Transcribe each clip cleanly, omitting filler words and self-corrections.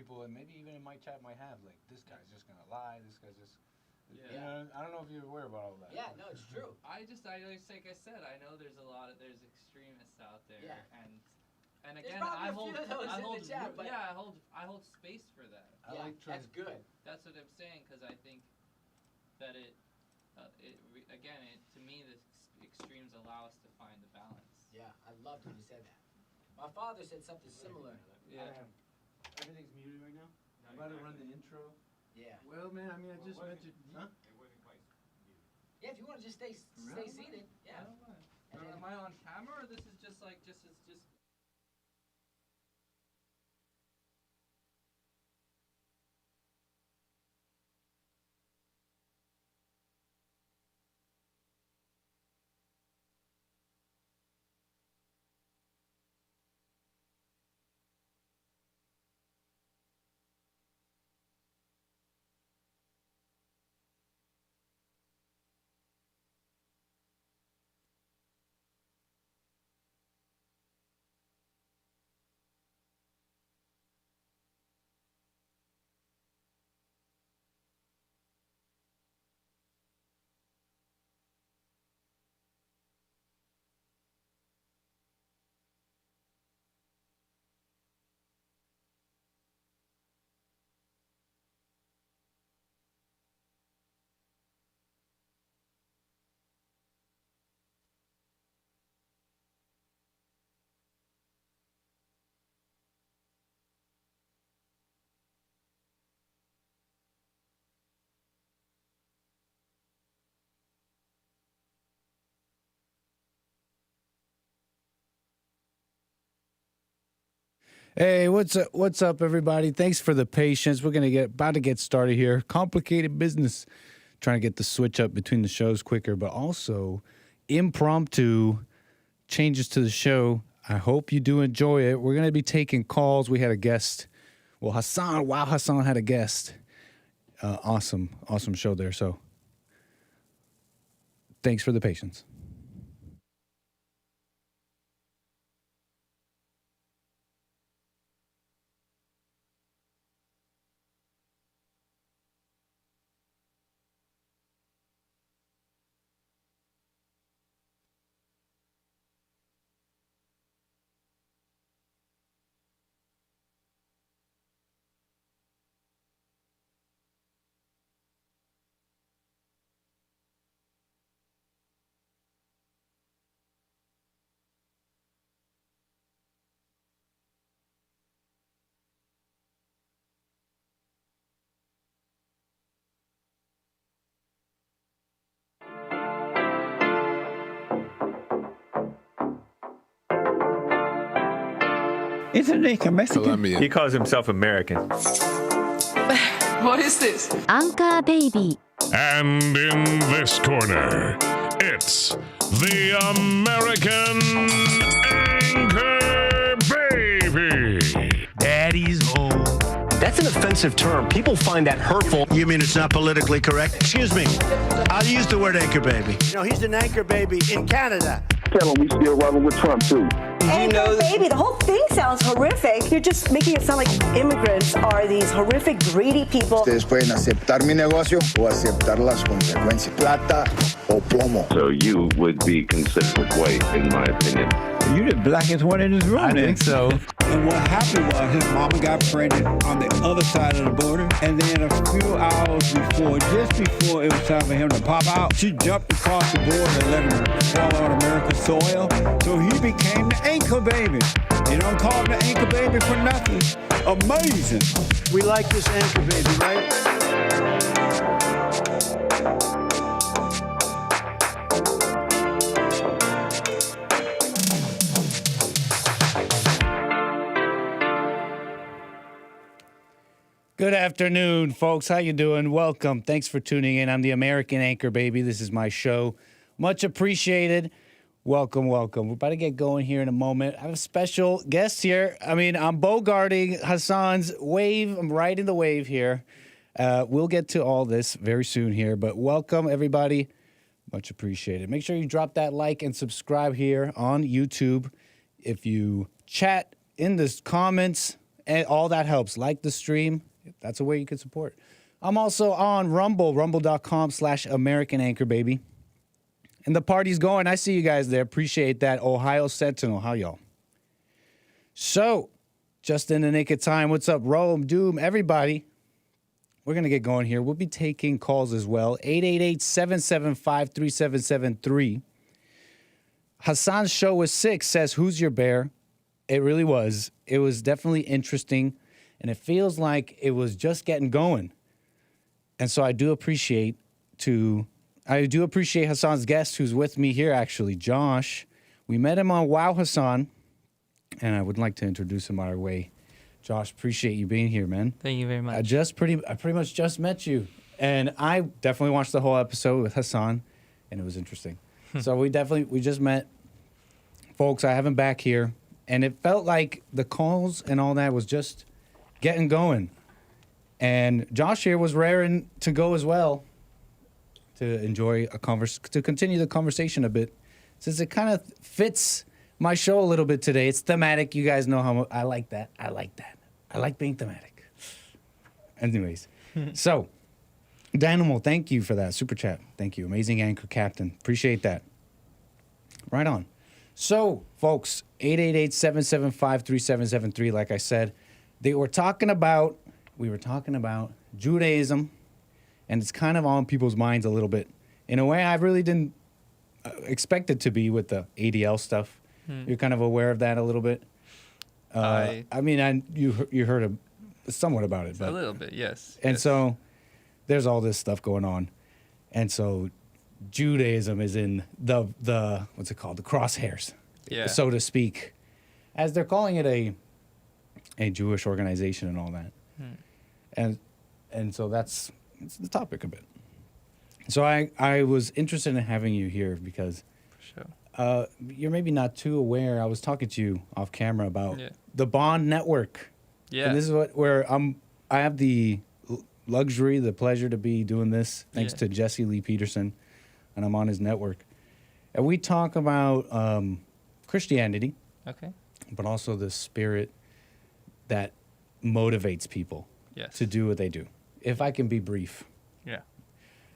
people, and maybe even in my chat might have, like, this guy's just going to lie, this guy's just... Yeah. You know, I don't know if you're aware about all that. Yeah, no, it's true. Like I said, I know there's extremists out there, Yeah. and again, I hold space for that. That's good. That's what I'm saying, because I think that to me, the extremes allow us to find the balance. Yeah, I loved when you said that. My father said something similar. Yeah. Everything's muted right now? I'm about to run the intro. Yeah. Well, man, I mean, I just mentioned... Huh? Yeah, if you want to just stay seated. Yeah. I don't mind. Am I on camera, or this is just like just? Hey, what's up? What's up, everybody? Thanks for the patience. We're about to get started here. Complicated business, trying to get the switch up between the shows quicker, but also impromptu changes to the show. I hope you do enjoy it. We're gonna be taking calls. We had a guest. Well, Hassan had a guest. Awesome show there. So, thanks for the patience. Isn't he Mexican? Colombian. He calls himself American. What is this? Anchor Baby. And in this corner, it's the American Anchor Baby. Daddy's home. That's an offensive term. People find that hurtful. You mean it's not politically correct? Excuse me. I'll use the word anchor baby. No, he's an anchor baby in Canada. Tell him we still rolling with Trump, too. Anchor baby, the whole thing sounds horrific. You're just making it sound like immigrants are these horrific, greedy people. Ustedes pueden aceptar mi negocio o aceptar las consecuencias. Plata o plomo. So you would be considered white, in my opinion. You're the blackest one in this room. I think so. And what happened was his mama got pregnant on the other side of the border. And then a few hours before, just before it was time for him to pop out, she jumped across the border and let him fall on America's soil. So he became the anchor baby. They don't call him the anchor baby for nothing. Amazing. We like this anchor baby, right? Good afternoon, folks. How you doing? Welcome. Thanks for tuning in. I'm the American Anchor Baby. This is my show. Much appreciated. Welcome, welcome. We're about to get going here in a moment. I have a special guest here. I'm bogarting Hassan's wave. I'm riding the wave here. We'll get to all this very soon here, but welcome, everybody. Much appreciated. Make sure you drop that like and subscribe here on YouTube. If you chat in the comments, and all that helps. Like the stream. That's a way you can support. I'm also on Rumble, rumble.com/American Anchor Baby. And the party's going. I see you guys there. Appreciate that. Ohio Sentinel. How y'all? So, just in the nick of time, what's up, Rome, Doom, everybody? We're going to get going here. We'll be taking calls as well. 888-775-3773. Hassan's show was 6 says, who's your bear? It really was. It was definitely interesting, and it feels like it was just getting going. And so I do appreciate Hassan's guest who's with me here, actually, Josh. We met him on Wow Hassan, and I would like to introduce him our way. Josh, appreciate you being here, man. Thank you very much. I pretty much just met you, and I definitely watched the whole episode with Hassan, and it was interesting. So we just met. Folks, I have him back here, and it felt like the calls and all that was just getting going. And Josh here was raring to go as well to enjoy to continue the conversation a bit, since it kind of fits my show a little bit today. It's thematic. You guys know how I like that. I like being thematic. Anyways, so Danimal, thank you for that super chat. Thank you, amazing anchor captain. Appreciate that. Right on. So, folks, 888-775-3773. Like I said, we were talking about Judaism, and it's kind of on people's minds a little bit in a way I really didn't expect it to be with the ADL stuff. You're kind of aware of that a little bit. You heard somewhat about it, but a little bit, yes. And yes. so there's all this stuff going on, and so Judaism is in the what's it called, the crosshairs, so to speak, as they're calling it a Jewish organization and all that, and so it's the topic a bit. So I was interested in having you here because. You're maybe not too aware. I was talking to you off camera about the Bond Network. Yeah. And this is where I have the luxury, the pleasure to be doing this thanks to Jesse Lee Peterson, and I'm on his network. And we talk about Christianity, but also the spirit that motivates people to do what they do, if I can be brief. Yeah.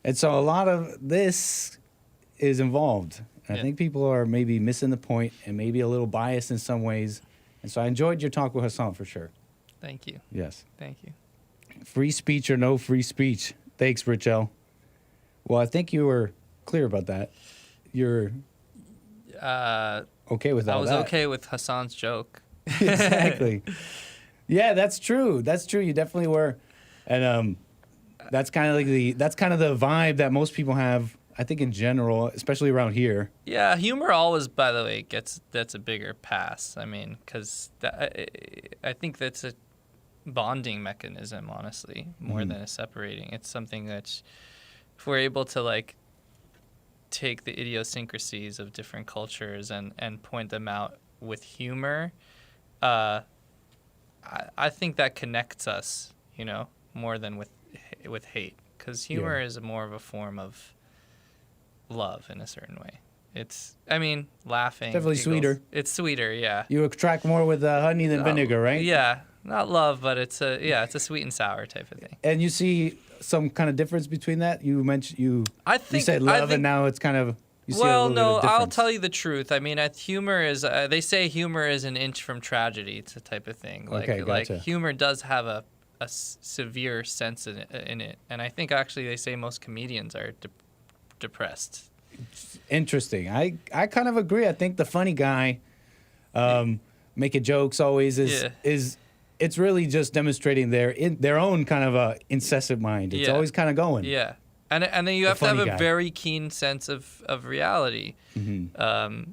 And so a lot of this is involved. I think people are maybe missing the point and maybe a little biased in some ways. And so I enjoyed your talk with Hassan for sure. Thank you. Yes. Thank you. Free speech or no free speech? Thanks, 𝒏𝒊𝒄𝒌𝒔𝒕𝒓𝒆𝒂𝒎. Well, I think you were clear about that. You're okay with all that. I was okay with Hassan's joke. Exactly. Yeah, that's true. That's true. You definitely were. And that's kind of the vibe that most people have, I think, in general, especially around here. Yeah, humor always, by the way, that's a bigger pass. I mean, because I think that's a bonding mechanism, honestly, more than a separating. It's something that if we're able to, like, take the idiosyncrasies of different cultures and point them out with humor, I think that connects us, more than with hate. Because humor is more of a form of love in a certain way. Laughing. Definitely giggles. sweeter. It's sweeter, yeah. You attract more with honey than vinegar, right? Yeah, not love, but it's a sweet and sour type of thing. And you see some kind of difference between that? You mentioned you said love, and now it's kind of. I'll tell you the truth. I mean, humor is. They say humor is an inch from tragedy. It's a type of thing. Gotcha. Like humor does have a severe sense in it, and I think actually they say most comedians are depressed. Interesting. I kind of agree. I think the funny guy making jokes always is it's really just demonstrating their own kind of incessant mind. It's always kind of going. Yeah. And then you have to have a very keen sense of reality. Mm-hmm.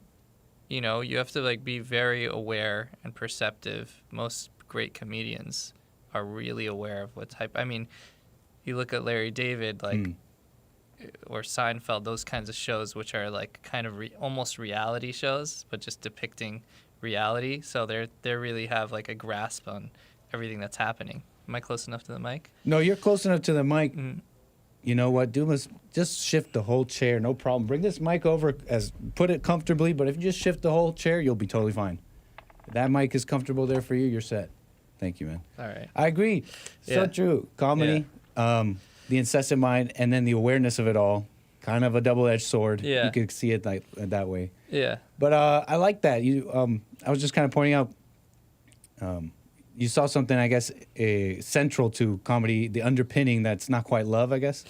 You have to be very aware and perceptive. Most great comedians are really aware of what's hype. I mean, you look at Larry David, or Seinfeld, those kinds of shows, which are kind of almost reality shows, but just depicting reality. So they really have a grasp on everything that's happening. Am I close enough to the mic? No, you're close enough to the mic. Mm-hmm. You know what? Just shift the whole chair, no problem. Bring this mic over, put it comfortably, but if you just shift the whole chair, you'll be totally fine. If that mic is comfortable there for you, you're set. Thank you, man. All right. I agree. So Yeah. true. Comedy, the incessant mind, and then the awareness of it all. Kind of a double-edged sword. Yeah. You could see it like that way. Yeah. But I like that. I was just kind of pointing out. You saw something, I guess, central to comedy, the underpinning that's not quite love, I guess.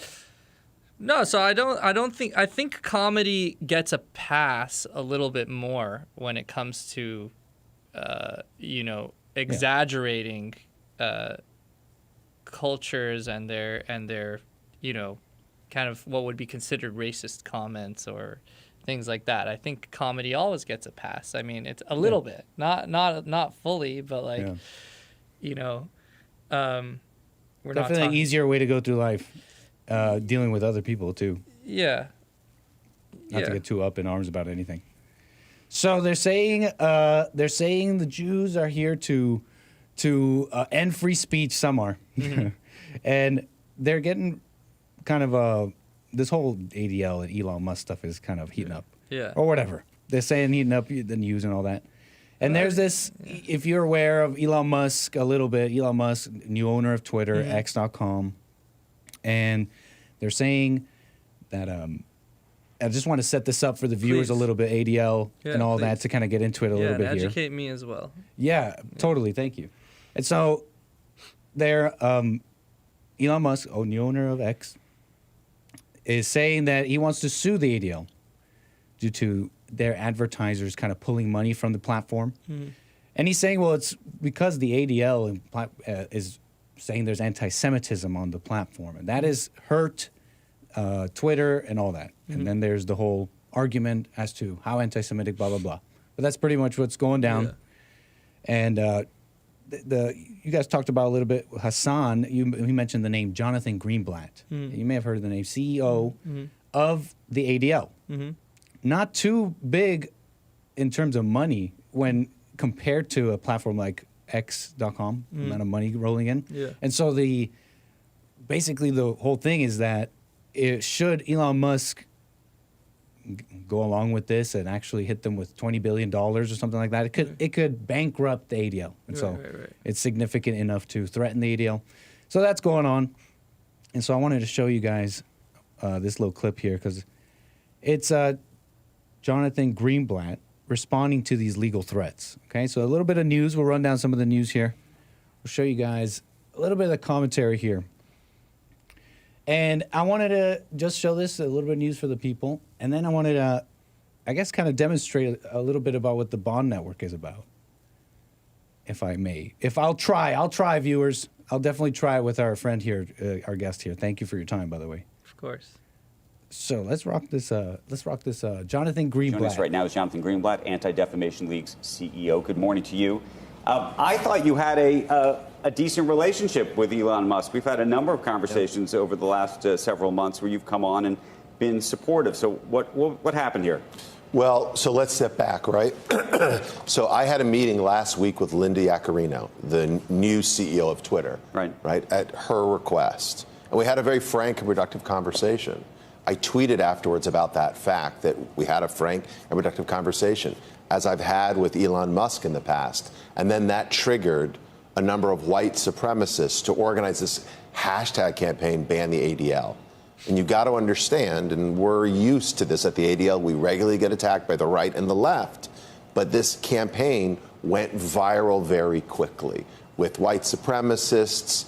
No, so I think comedy gets a pass a little bit more when it comes to, exaggerating cultures and their, kind of what would be considered racist comments or things like that. I think comedy always gets a pass. I mean, it's a little bit, not fully, but like, we're definitely an easier way to go through life, dealing with other people too. Yeah. Not to get too up in arms about anything. So they're saying the Jews are here to end free speech. Some are, and they're getting kind of this whole ADL and Elon Musk stuff is kind of heating up. Yeah. Or whatever they're saying, heating up the news and all that. And there's this, if you're aware of Elon Musk a little bit, Elon Musk, new owner of Twitter, X.com, and they're saying that I just want to set this up for the viewers a little bit, ADL and all that, to kind of get into it a little bit and here. educate me as well. Yeah, totally. Thank you. And so they're, Elon Musk, new owner of X, is saying that he wants to sue the ADL due to their advertisers kind of pulling money from the platform. And he's saying, well, it's because the ADL is saying there's anti-Semitism on the platform. And that has hurt Twitter and all that. And then there's the whole argument as to how anti-Semitic, blah, blah, blah. But that's pretty much what's going down. And you guys talked about a little bit, Hassan, you mentioned the name Jonathan Greenblatt. You may have heard of the name, CEO of the ADL. Not too big in terms of money when compared to a platform like X.com, amount of money rolling in. And so basically the whole thing is that should Elon Musk go along with this and actually hit them with $20 billion or something like that, it could bankrupt the ADL. And so it's significant enough to threaten the ADL. So that's going on. And so I wanted to show you guys this little clip here because it's Jonathan Greenblatt responding to these legal threats. Okay, so a little bit of news. We'll run down some of the news here. We'll show you guys a little bit of the commentary here. And I wanted to just show this, a little bit of news for the people. And then I wanted to, I guess, kind of demonstrate a little bit about what the Bond Network is about, if I may. I'll try, viewers. I'll definitely try with our friend here, our guest here. Thank you for your time, by the way. Of course. So let's rock this. Jonathan Greenblatt. Joining us right now is Jonathan Greenblatt, Anti-Defamation League's CEO. Good morning to you. I thought you had a decent relationship with Elon Musk. We've had a number of conversations over the last several months where you've come on and been supportive. So what happened here? Well, so let's step back, right? So I had a meeting last week with Linda Yaccarino, the new CEO of Twitter, right, at her request. And we had a very frank and productive conversation. I tweeted afterwards about that fact that we had a frank and productive conversation, as I've had with Elon Musk in the past. And then that triggered a number of white supremacists to organize this hashtag campaign, Ban the ADL. And you got to understand, and we're used to this at the ADL, we regularly get attacked by the right and the left, but this campaign went viral very quickly with white supremacists,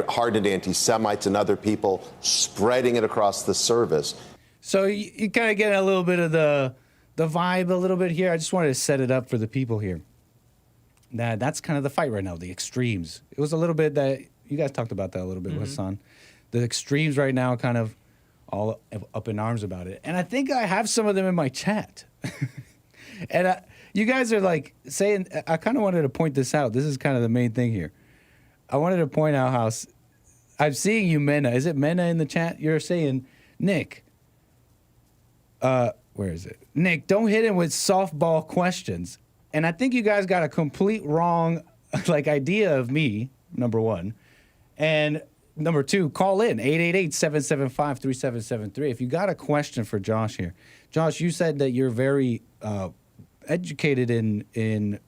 hardened anti-Semites and other people spreading it across the service. So you kind of get a little bit of the vibe a little bit here. I just wanted to set it up for the people here. That's kind of the fight right now, the extremes. It was a little bit that, you guys talked about that a little bit, Hassan. The extremes right now kind of all up in arms about it. And I think I have some of them in my chat. And you guys are like saying, I kind of wanted to point this out. This is kind of the main thing here. I wanted to point out how I'm seeing you, Mena. Is it Mena in the chat? You're saying, Nick, where is it? Nick, don't hit him with softball questions. And I think you guys got a complete wrong idea of me, number one. And number two, call in 888-775-3773 if you got a question for Josh here. Josh, you said that you're very educated in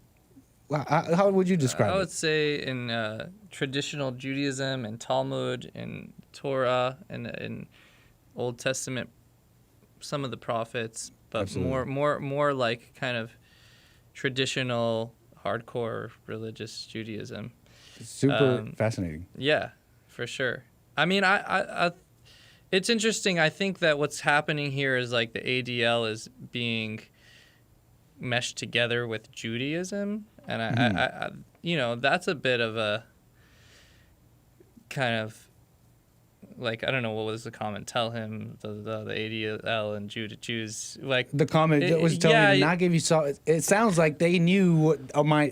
How would you describe I would it? say in traditional Judaism and Talmud and Torah and in Old Testament, some of the prophets, but Absolutely. more like kind of traditional, hardcore religious Judaism. Super fascinating. Yeah, for sure. I mean, I it's interesting. I think that what's happening here is like the ADL is being meshed together with Judaism, and I that's a bit of a kind of like, I don't know, what was the comment? Tell him the ADL and Jews like The comment that was telling me to not give you salt. It sounds like they knew what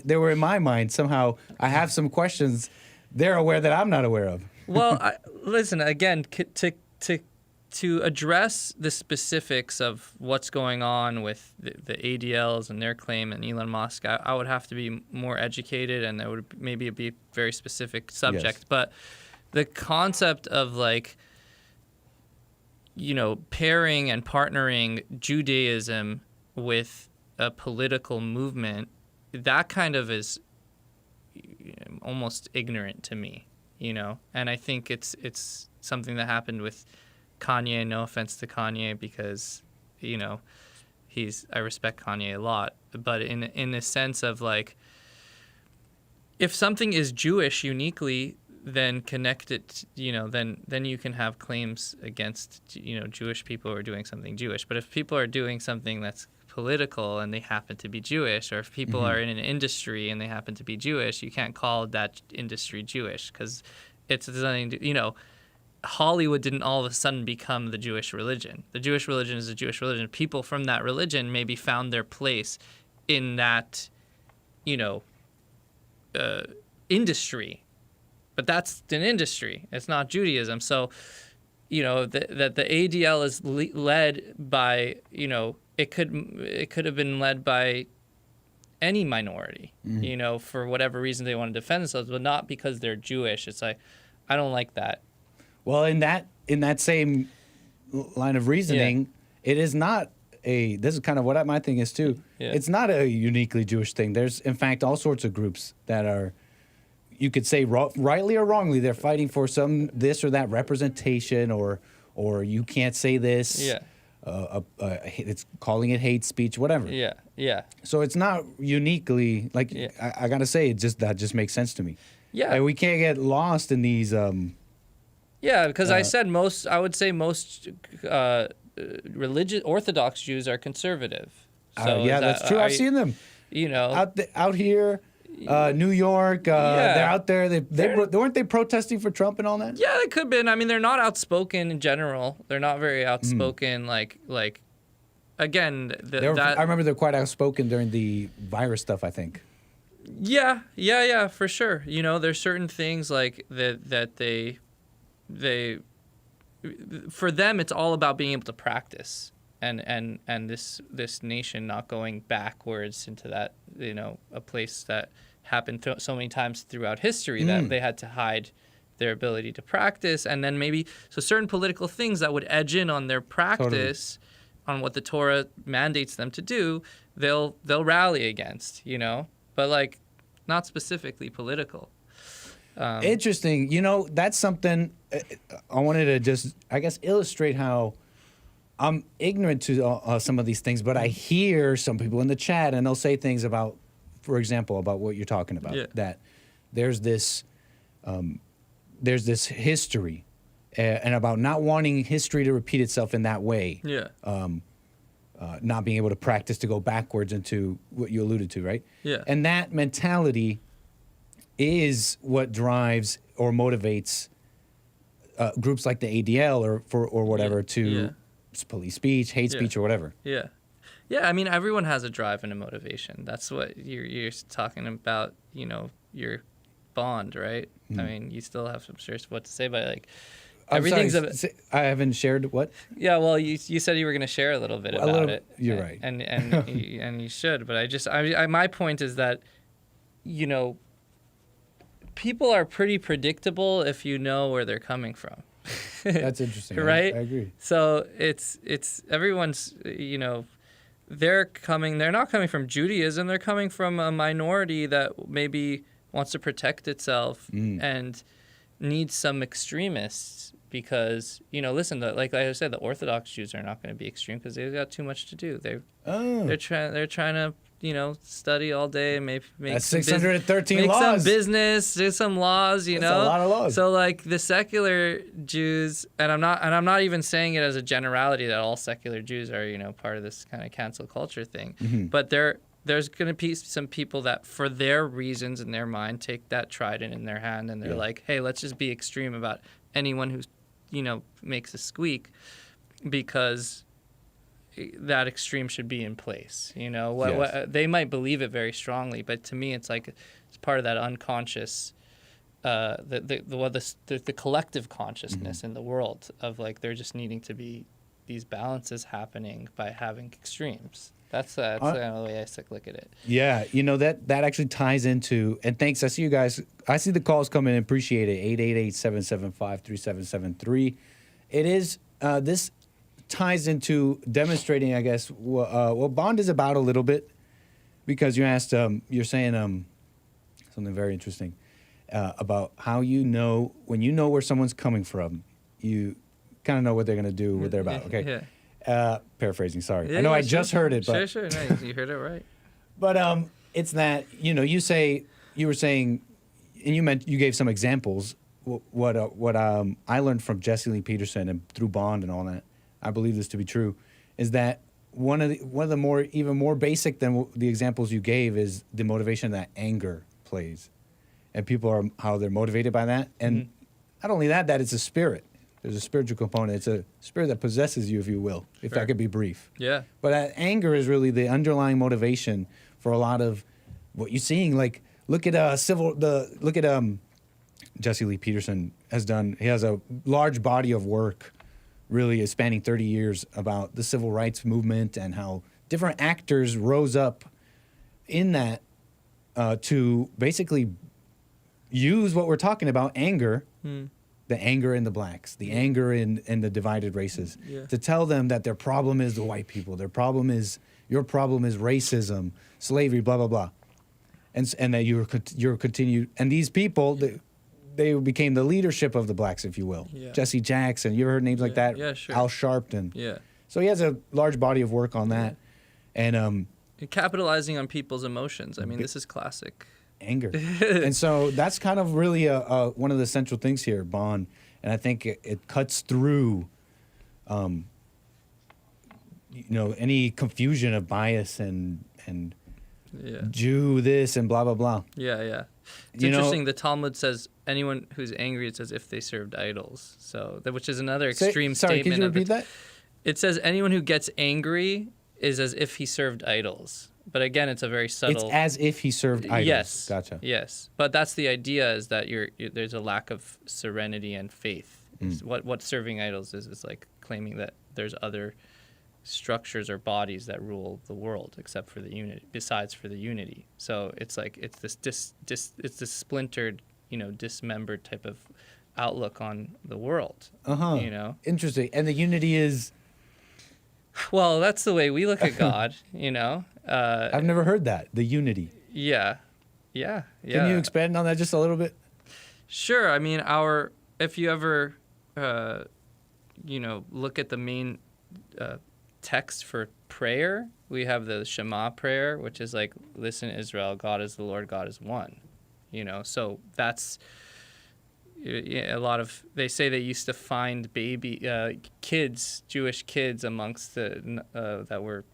they were in my mind somehow. I have some questions they're aware that I'm not aware of. Well, listen, again, to address the specifics of what's going on with the ADLs and their claim and Elon Musk, I would have to be more educated, and that would maybe be a very specific subject. Yes. But the concept of like, pairing and partnering Judaism with a political movement, that kind of is almost ignorant to me, and I think it's something that happened with Kanye. No offense to Kanye, because I respect Kanye a lot, but in the sense of like, if something is Jewish uniquely, then connect it, then you can have claims against Jewish people who are doing something Jewish. But if people are doing something that's political and they happen to be Jewish, or if people are in an industry and they happen to be Jewish, you can't call that industry Jewish, because it's nothing to, Hollywood didn't all of a sudden become the Jewish religion. The Jewish religion is a Jewish religion. People from that religion maybe found their place in that, industry, but that's an industry. It's not Judaism. So, that the ADL is led by, it could have been led by any minority, for whatever reason they want to defend themselves, but not because they're Jewish. It's like, I don't like that. Well, in that same line of reasoning, it is not this is kind of what my thing is too. Yeah. It's not a uniquely Jewish thing. There's, in fact, all sorts of groups that are, you could say rightly or wrongly, they're fighting for some this or that representation, or you can't say this. Yeah. It's calling it hate speech, whatever. Yeah. Yeah. So it's not uniquely like, I gotta say, that just makes sense to me. Yeah. And we can't get lost in these. Yeah, because I would say most religious Orthodox Jews are conservative. So that's true. I've seen them. Out here, New York. They're out there. Weren't they protesting for Trump and all that? Yeah, they could have been. I mean, they're not outspoken in general. They're not very outspoken. Like again, I remember they're quite outspoken during the virus stuff, I think. Yeah, for sure. There's certain things like that they for them, it's all about being able to practice and this nation not going backwards into that, a place that happened so many times throughout history that they had to hide their ability to practice. And then maybe certain political things that would edge in on their practice on what the Torah mandates them to do, they'll rally against, but like not specifically political. Interesting. That's something I wanted to just, I guess, illustrate how I'm ignorant to some of these things, but I hear some people in the chat and they'll say things about, for example, about what you're talking about, that there's this history and about not wanting history to repeat itself in that way. Yeah. Not being able to practice to go backwards into what you alluded to, right? Yeah. And that mentality is what drives or motivates groups like the ADL or whatever to police speech, hate speech, or whatever. Yeah. Yeah, I mean, everyone has a drive and a motivation. That's what you're talking about, your bond, right? I mean, you still have some serious what to say, but like everything's I haven't shared what? Yeah, well, you said you were going to share a little bit about it. You're right. And you should, but my point is that, people are pretty predictable if you know where they're coming from. That's interesting. Right? I agree. So it's everyone's, they're not coming from Judaism. They're coming from a minority that maybe wants to protect itself and needs some extremists because, listen, like I said, the Orthodox Jews are not going to be extreme because they've got too much to do. They're trying to study all day and make That's some 613 make laws. some business, do some laws, That's a lot of laws. So like the secular Jews, and I'm not even saying it as a generality that all secular Jews are, part of this kind of cancel culture thing. But there's going to be some people that for their reasons in their mind take that trident in their hand and they're like, hey, let's just be extreme about anyone who, makes a squeak because that extreme should be in place. What they might believe it very strongly, but to me, it's like it's part of that unconscious, the collective consciousness in the world of like there just needing to be these balances happening by having extremes. That's the way I look at it. Yeah, that actually ties into, and thanks, I see you guys, I see the calls come in, appreciate it, 888-775-3773. It is, this ties into demonstrating, I guess, what Bond is about a little bit, because you asked, you're saying something very interesting about how when you know where someone's coming from, you kind of know what they're going to do, what they're about, okay? Yeah. Paraphrasing, sorry. I know I just heard it, but Sure. No, you heard it right. But it's that you were saying, and you gave some examples. What I learned from Jesse Lee Peterson and through Bond and all that, I believe this to be true, is that one of the even more basic than the examples you gave is the motivation that anger plays, and people how they're motivated by that, and not only that it's a spirit. There's a spiritual component. It's a spirit that possesses you, if you will, if that could be brief. Yeah. But anger is really the underlying motivation for a lot of what you're seeing. Like, look at Jesse Lee Peterson has done. He has a large body of work, really spanning 30 years, about the civil rights movement and how different actors rose up in that to basically use what we're talking about, anger. The anger in the blacks, the anger in the divided races, to tell them that their problem is the white people, your problem is racism, slavery, blah blah blah, and that you're continued. And these people, they became the leadership of the blacks, if you will. Yeah. Jesse Jackson, you ever heard names like that? Yeah, sure. Al Sharpton. Yeah. So he has a large body of work on that, and capitalizing on people's emotions. I mean, this is classic. Anger. And so that's kind of really one of the central things here, Bond. And I think it cuts through, any confusion of bias and Jew this and blah, blah, blah. Yeah. It's interesting. The Talmud says anyone who's angry, it says if they served idols. So which is another extreme sorry, statement. Could you repeat that? It says anyone who gets angry is as if he served idols. But again, it's a very subtle. It's as if he served idols. Yes. Gotcha. Yes. But that's the idea, is that there's a lack of serenity and faith. What serving idols is like claiming that there's other structures or bodies that rule the world except for the unity, besides for the unity. So it's like it's this it's this splintered, dismembered type of outlook on the world. Interesting. And the unity is. Well, that's the way we look at God, I've never heard that, the unity. Yeah. Can you expand on that just a little bit? Sure. I mean, if you ever, look at the main text for prayer, we have the Shema prayer, which is like, listen, Israel, God is the Lord, God is one. So that's... they say they used to find kids, Jewish kids amongst that were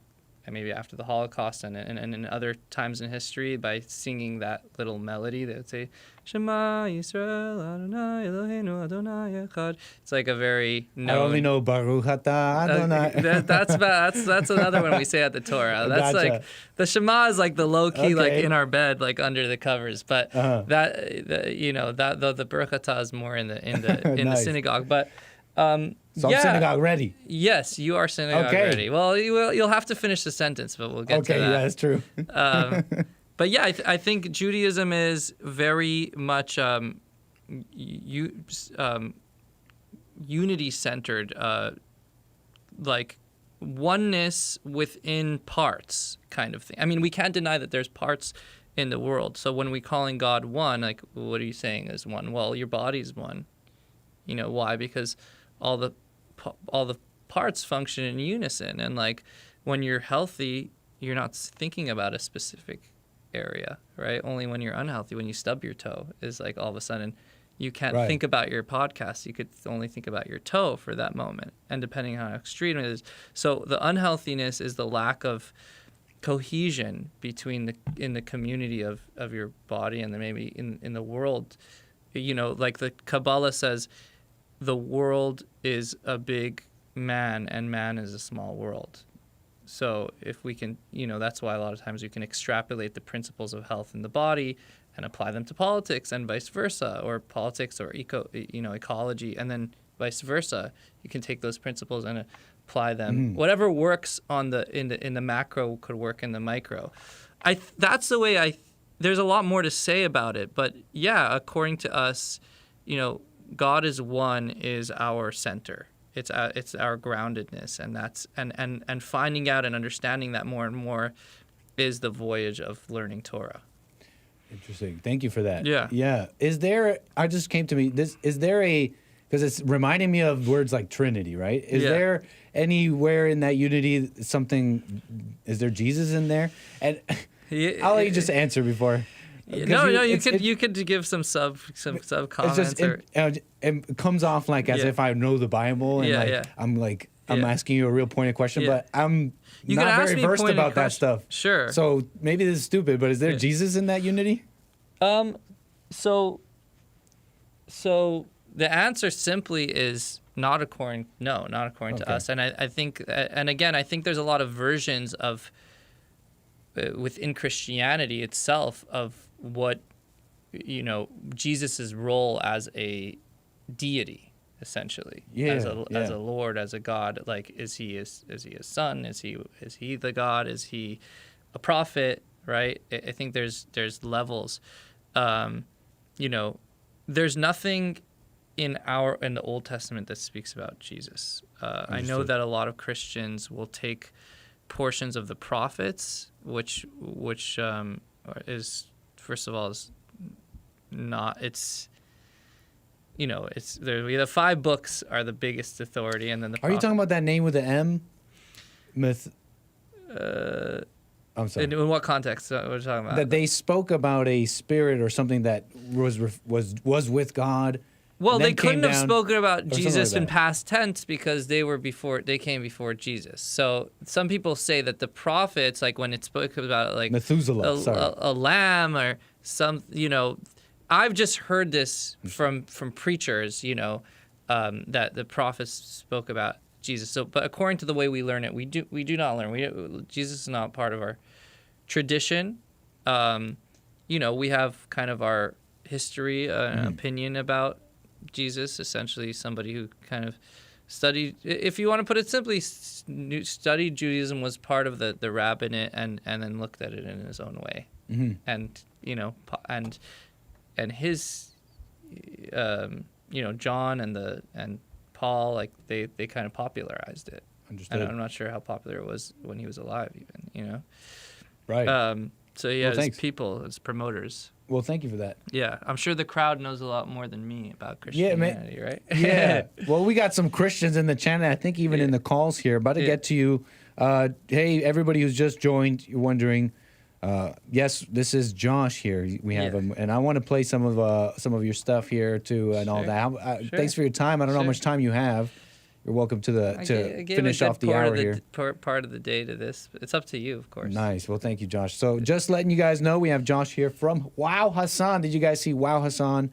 maybe after the Holocaust and in other times in history by singing that little melody. They would say, Shema Yisrael Adonai Eloheinu Adonai Echad. It's like a very known. I only know Baruch Atah Adonai. That's another one we say at the Torah. That's gotcha. like the Shema is like the low key, like in our bed, like under the covers. But the Baruch Atah is more in the Nice. the synagogue. But so I'm synagogue ready. Yes, you are synagogue ready. Well, you'll have to finish the sentence, but we'll get to that. Okay, yeah, that's true. But yeah, I think Judaism is very much unity-centered, like oneness within parts kind of thing. I mean, we can't deny that there's parts in the world. So when we calling God one, like, what are you saying is one? Well, your body's one. You know, why? Because all the parts function in unison. And like when you're healthy, you're not thinking about a specific area, right? Only when you're unhealthy, when you stub your toe, is like all of a sudden you can't think about your podcast. You could only think about your toe for that moment. And depending on how extreme it is. So the unhealthiness is the lack of cohesion between in the community of your body and then maybe in the world. You know, like the Kabbalah says, the world is a big man and man is a small world. So if we can, you know, that's why a lot of times you can extrapolate the principles of health in the body and apply them to politics and vice versa, or politics or ecology, and then vice versa. You can take those principles and apply them. Whatever works in the macro could work in the micro. That's the way there's a lot more to say about it, but yeah, according to us, you know, God is one is our center. It's our groundedness, and that's and finding out and understanding that more and more is the voyage of learning Torah. Interesting. Thank you for that. Yeah. Yeah. Is there? I just came to me. Is there because it's reminding me of words like Trinity, right? Is there anywhere in that unity something? Is there Jesus in there? And I'll let you just answer before. You could give some sub comments. It comes off like as if I know the Bible, and I'm asking you a real pointed question, but I'm not very versed about that stuff. Sure. So maybe this is stupid, but is there Jesus in that unity? So the answer simply is not according to us, and I think, and again, I think there's a lot of versions of within Christianity itself of what, you know, Jesus's role as a deity, essentially, as a Lord, as a God. Like, is he a son? Is he the God? Is he a prophet? Right? I think there's levels. You know, there's nothing in the Old Testament that speaks about Jesus. I know that a lot of Christians will take portions of the prophets, which is, first of all, is not, it's, you know, it's there. The 5 books are the biggest authority, and then the. Are you talking about that name with the M? I'm sorry. In what context? What are you talking about? That they spoke about a spirit or something that was with God. Well, they couldn't have spoken about Jesus in past tense because they came before Jesus. So some people say that the prophets, like when it spoke about like Methuselah, a lamb or some, you know, I've just heard this from preachers, you know, that the prophets spoke about Jesus. So, but according to the way we learn it, we do not learn. Jesus is not part of our tradition. You know, we have kind of our history, opinion about Jesus, essentially somebody who kind of studied, if you want to put it simply, studied Judaism, was part of the rabbinate, and then looked at it in his own way. And, you know, and his, you know, John and Paul, like they kind of popularized it. Understood. And I'm not sure how popular it was when he was alive, even, you know. Right. So yeah, well, it's people, it's promoters. Well, thank you for that. Yeah, I'm sure the crowd knows a lot more than me about Christianity, right? Yeah. Well, we got some Christians in the channel, I think even in the calls here. About to get to you. Hey, everybody who's just joined, you're wondering, yes, this is Josh here. We have him, and I want to play some of your stuff here too, and all that. Thanks for your time. I don't know how much time you have. You're welcome to finish off the hour here. Part of the day to this. It's up to you, of course. Nice. Well, thank you, Josh. So just letting you guys know, we have Josh here from Wow Hassan. Did you guys see Wow Hassan?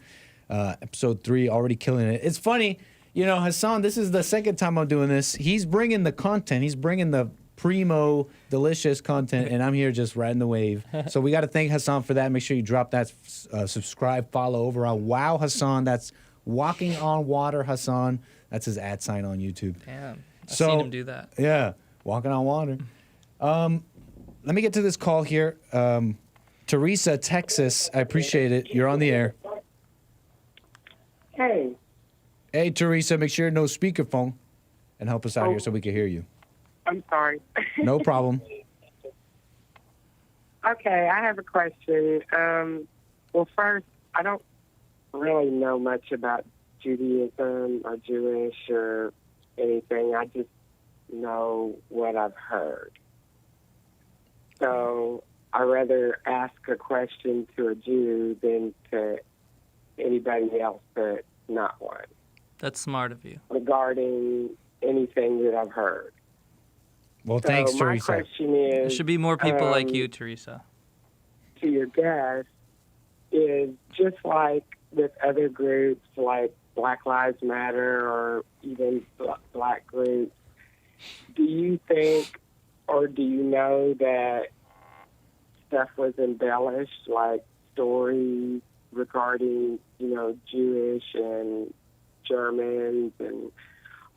Episode 3, already killing it. It's funny, you know, Hassan, this is the second time I'm doing this. He's bringing the content. He's bringing the primo, delicious content, and I'm here just riding the wave. So we got to thank Hassan for that. Make sure you drop that subscribe, follow over on Wow Hassan. That's Walking on Water Hassan. That's his @ sign on YouTube. Damn, I've seen him do that. Yeah, Walking on Water. Let me get to this call here. Teresa, Texas, I appreciate it. You're on the air. Hey, Teresa, make sure no speakerphone and help us out here so we can hear you. I'm sorry. No problem. Okay, I have a question. Well, first, I don't really know much about Judaism or Jewish or anything. I just know what I've heard. So I'd rather ask a question to a Jew than to anybody else but not one That's smart of you. regarding anything that I've heard. Well, thanks, so my Teresa. question is, There should be more people like you, Teresa. to your guest is just like with other groups like Black Lives Matter or even black groups, do you think or do you know that stuff was embellished, like stories regarding, Jewish and Germans and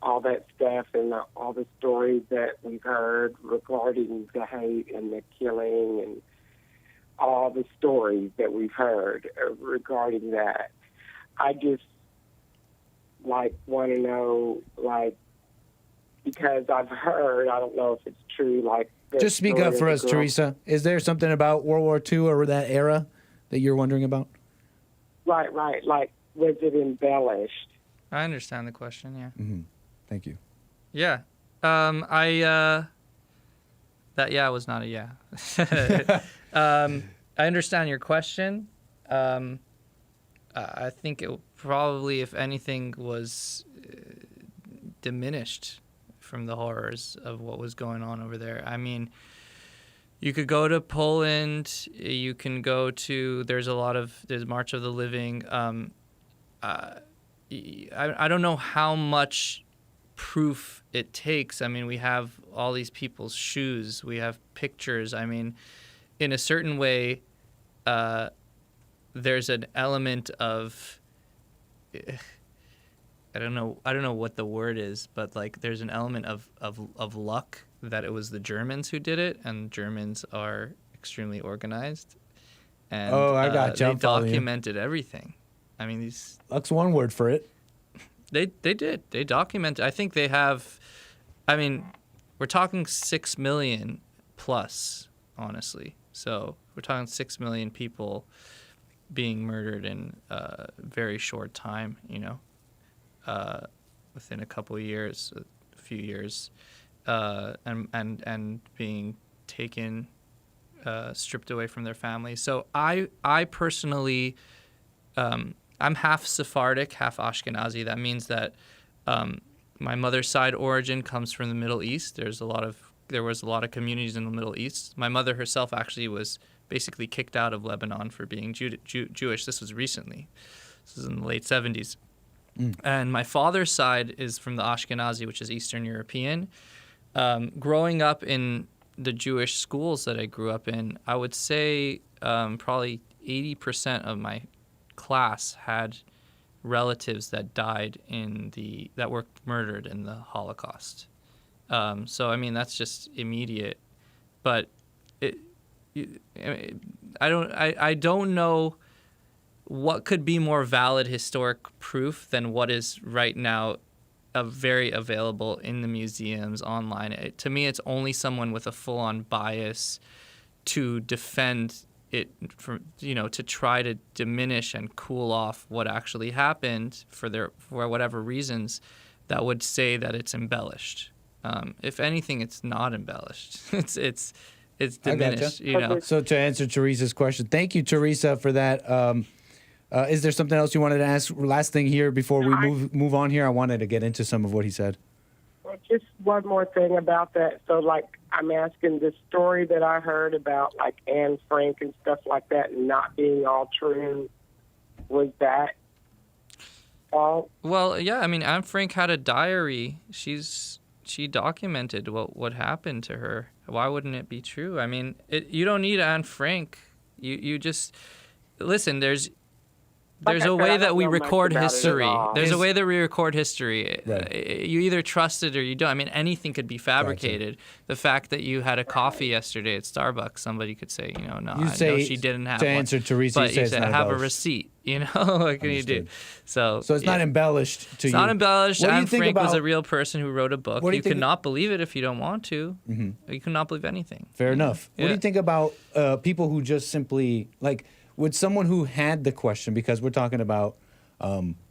all that stuff and all the stories that we've heard regarding the hate and the killing and all the stories that we've heard regarding that. I just want to know, because I've heard, I don't know if it's true, Just speak up for us, Teresa. Is there something about World War II or that era that you're wondering about? Right. Was it embellished? I understand the question, yeah. Mm-hmm. Thank you. Yeah. That yeah was not a yeah. I understand your question. I think it probably, if anything, was diminished from the horrors of what was going on over there. I mean, you could go to Poland. You can go to. There's March of the Living. I don't know how much proof it takes. I mean, we have all these people's shoes. We have pictures. I mean, in a certain way, there's an element of I don't know what the word is, but there's an element of luck that it was the Germans who did it, and Germans are extremely organized. And I got you. They documented everything. I mean, luck's one word for it. They did. They documented. I think they have. I mean, we're talking 6 million plus, honestly. So we're talking 6 million people being murdered in a very short time. Within a couple of years, a few years, and being taken, stripped away from their families. So I personally. I'm half Sephardic, half Ashkenazi. That means that my mother's side origin comes from the Middle East. There was a lot of communities in the Middle East. My mother herself actually was basically kicked out of Lebanon for being Jewish. This was recently. This was in the late 70s. And my father's side is from the Ashkenazi, which is Eastern European. Growing up in the Jewish schools that I grew up in, I would say probably 80% of my class had relatives that died that were murdered in the Holocaust. So I mean that's just immediate, but I don't know what could be more valid historic proof than what is right now very available in the museums online. To me, it's only someone with a full-on bias to defend it, to try to diminish and cool off what actually happened for whatever reasons, that would say that it's embellished. If anything, it's not embellished. It's diminished. So to answer Teresa's question, thank you, Teresa, for that. Is there something else you wanted to ask? Last thing here before we move on here, I wanted to get into some of what he said. Well, just one more thing about that. So, I'm asking the story that I heard about, Anne Frank and stuff like that, not being all true. Was that all? Well, yeah. I mean, Anne Frank had a diary. She documented what happened to her. Why wouldn't it be true? I mean, you don't need Anne Frank. You just listen. there's I a said, way I that don't we know much record about it at history. all. There's a way that we record history. You either trust it or you don't. I mean, anything could be fabricated. The fact that you had a coffee yesterday at Starbucks, somebody could say, no, I know she didn't have to one. answer Teresa, but you say say, it's not have a embellished. receipt. What can you do? So it's not embellished to you. It's not embellished. What do you Anne think Frank was about- a real person who wrote a book. What do you You think- cannot believe it if you don't want to. You cannot believe anything. Fair enough. What do you think about people who just simply, like, would someone who had the question, because we're talking about,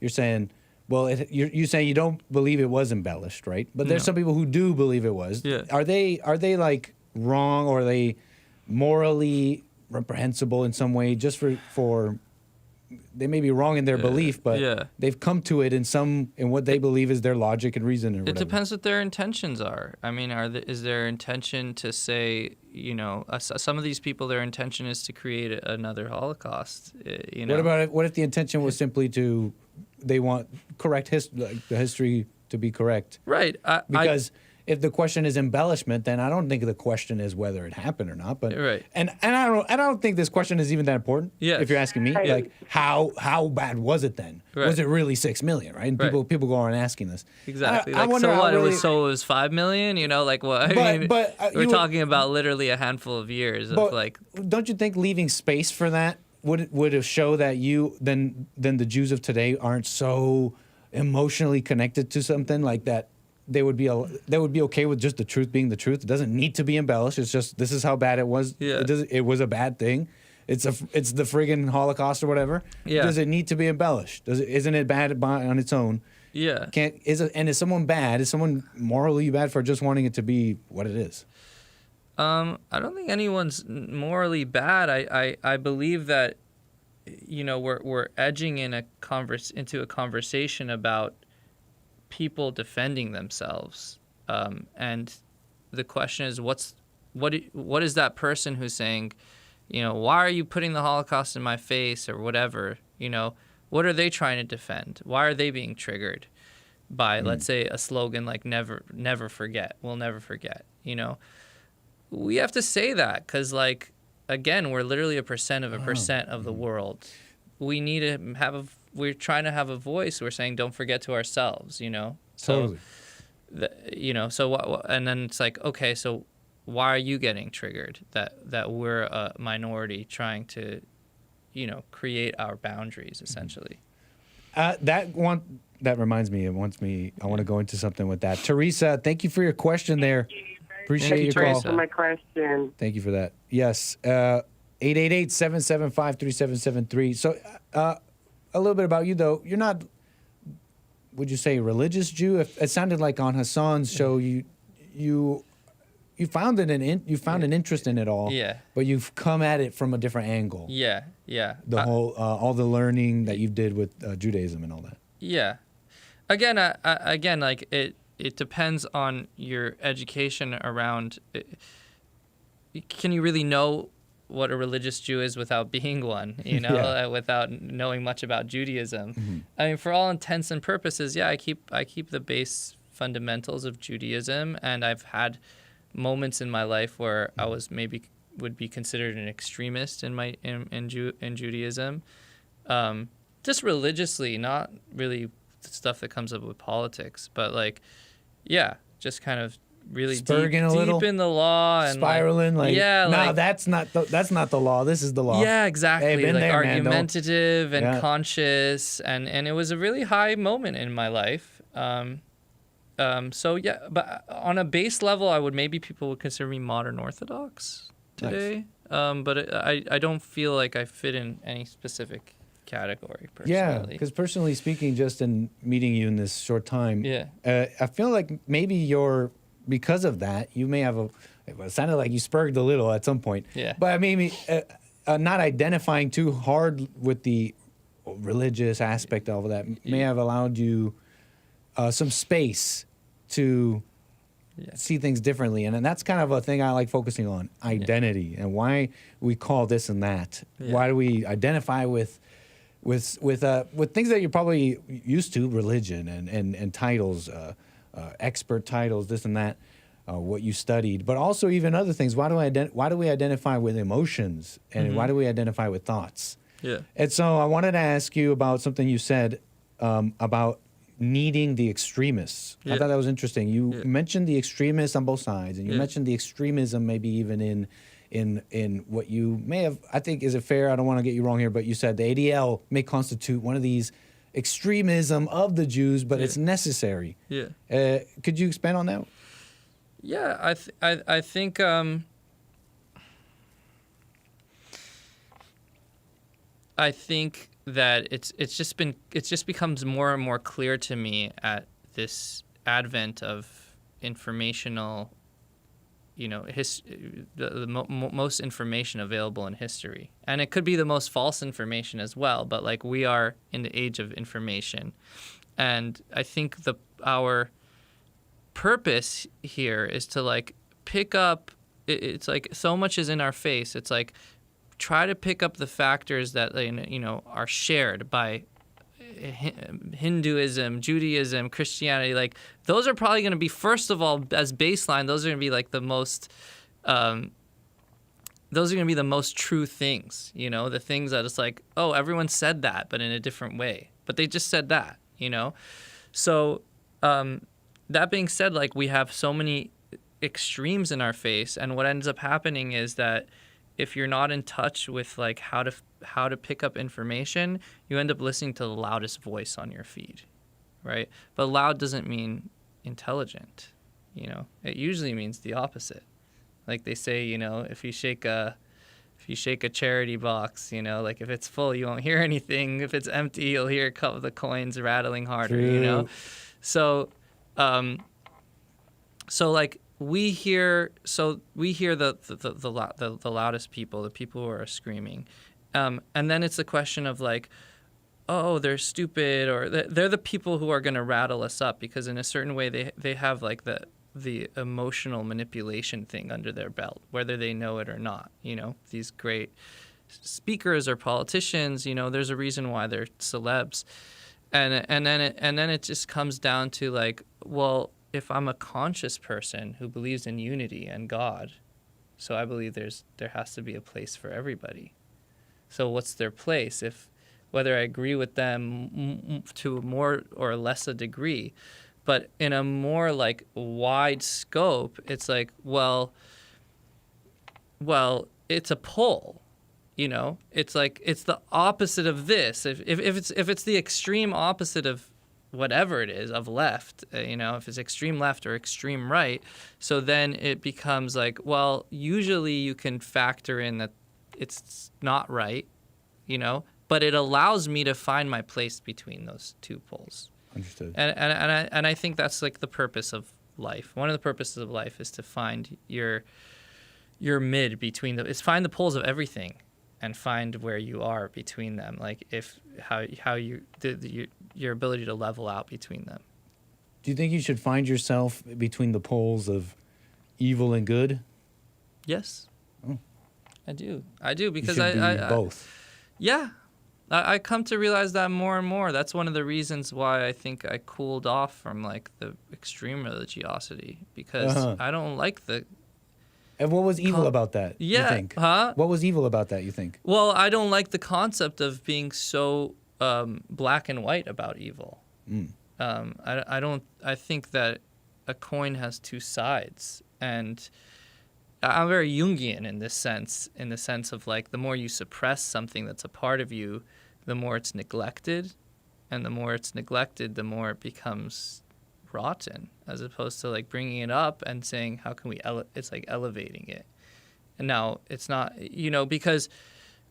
you're saying, well, you're saying you don't believe it was embellished, right? But there's No. some people who do believe it was. Yeah. Are they like wrong, or are they morally reprehensible in some way, just for they may be wrong in their belief, but they've come to it in what they believe is their logic and reason, or whatever. It depends what their intentions are. I mean, is their intention to say, some of these people, their intention is to create another Holocaust. What about it? What if the intention was simply they want the history to be correct? Right. Because if the question is embellishment, then I don't think the question is whether it happened or not. But right. And I don't think this question is even that important. Yeah. If you're asking me, like how bad was it then? Right. Was it really 6 million? Right. And people go around asking this. Exactly. I wonder so what? Really, it was 5 million. Like what? We're talking about literally a handful of years of like. Don't you think leaving space for that would have show that then the Jews of today aren't so emotionally connected to something like that? They would be okay with just the truth being the truth. It doesn't need to be embellished. It's just this is how bad it was. Yeah. It was a bad thing. It's the friggin' Holocaust or whatever. Yeah. Does it need to be embellished? Isn't it bad on its own? Yeah. Is someone bad? Is someone morally bad for just wanting it to be what it is? I don't think anyone's morally bad. I believe that we're edging into a conversation about people defending themselves, and the question is what is that person who's saying, why are you putting the Holocaust in my face or whatever? What are they trying to defend? Why are they being triggered by let's say a slogan like never forget, we'll never forget? We have to say that because again, we're literally a percent of the world. We need to we're trying to have a voice. We're saying, don't forget to ourselves, So, totally. And then it's like, okay, so why are you getting triggered that we're a minority trying to, create our boundaries, essentially? That reminds me. I want to go into something with that. Teresa, thank you for your question there. Appreciate your call. For my question. Thank you for that. Yes. 888-775-3773. So a little bit about you, though. You're not, would you say, a religious Jew? It sounded like on Hassan's show you found an interest in it all. Yeah. But you've come at it from a different angle. Yeah. The whole all the learning that you did with Judaism and all that. Yeah. Again, it depends on your education around. Can you really know what a religious Jew is without being one, without knowing much about Judaism? Mm-hmm. I mean, for all intents and purposes, I keep the base fundamentals of Judaism, and I've had moments in my life where I was would be considered an extremist in Judaism, just religiously, not really stuff that comes up with politics, but just kind of really deep in the law and spiraling that's not the law. This is the law. Yeah, exactly. Hey, there, argumentative and conscious, and it was a really high moment in my life. But on a base level, people would consider me modern Orthodox today. Nice. But I don't feel like I fit in any specific category personally. Yeah, because personally speaking, just in meeting you in this short time, I feel like maybe because of that, you may have it sounded like you spurred a little at some point. Yeah. But maybe not identifying too hard with the religious aspect of that may have allowed you some space to see things differently. And that's kind of a thing I like focusing on, identity and why we call this and that. Yeah. Why do we identify with things that you're probably used to, religion and titles, expert titles, this and that, what you studied, but also even other things. Why do we identify with emotions, and why do we identify with thoughts? Yeah. And so I wanted to ask you about something you said about needing the extremists. I thought that was interesting. You mentioned the extremists on both sides, and you mentioned the extremism maybe even in what you may have, I think, is it fair? I don't want to get you wrong here, but you said the ADL may constitute one of these extremism of the Jews, but it's necessary. Yeah. Could you expand on that? Yeah, I think I think that it just becomes more and more clear to me at this advent of informational, the most information available in history, and it could be the most false information as well. But like, we are in the age of information, and I think our purpose here is to like pick up. It's like so much is in our face. It's like, try to pick up the factors that are shared by Hinduism, Judaism, Christianity. Like, those are probably going to be, first of all, as baseline, those are going to be like the most those are going to be the most true things, the things that it's like, oh, everyone said that, but in a different way, but they just said that, so that being said, like, we have so many extremes in our face, and what ends up happening is that if you're not in touch with like how to pick up information, you end up listening to the loudest voice on your feed, right? But loud doesn't mean intelligent, It usually means the opposite. Like they say, if you shake a charity box, like if it's full, you won't hear anything. If it's empty, you'll hear a couple of the coins rattling harder, True. So, like, we hear the loudest people, the people who are screaming, and then it's a question of like, oh, they're stupid, or they're the people who are going to rattle us up, because in a certain way they have like the emotional manipulation thing under their belt, whether they know it or not. These great speakers or politicians, there's a reason why they're celebs, and then it just comes down to like, well, if I'm a conscious person who believes in unity and God, so I believe there has to be a place for everybody. So what's their place? Whether I agree with them to a more or less a degree, but in a more like wide scope, it's like, well, it's a pole. It's like, it's the opposite of this. If it's the extreme opposite of whatever it is, of left, if it's extreme left or extreme right, so then it becomes like, well, usually you can factor in that it's not right, but it allows me to find my place between those two poles. Understood. And I think that's like the purpose of life. One of the purposes of life is to find your mid between find the poles of everything, and find where you are between them. Like your ability to level out between them. Do you think you should find yourself between the poles of evil and good? Yes. Oh. I do because you should be both. Yeah. I come to realize that more and more. That's one of the reasons why I think I cooled off from like the extreme religiosity, because I don't like the. And what was evil about that, you think? Huh? What was evil about that, you think? Well, I don't like the concept of being so black and white about evil. I think that a coin has two sides, and I'm very Jungian in this sense, in the sense of like, the more you suppress something that's a part of you, the more it's neglected, and the more it's neglected, the more it becomes rotten, as opposed to like bringing it up and saying, how can we it's like elevating it. And now it's not, because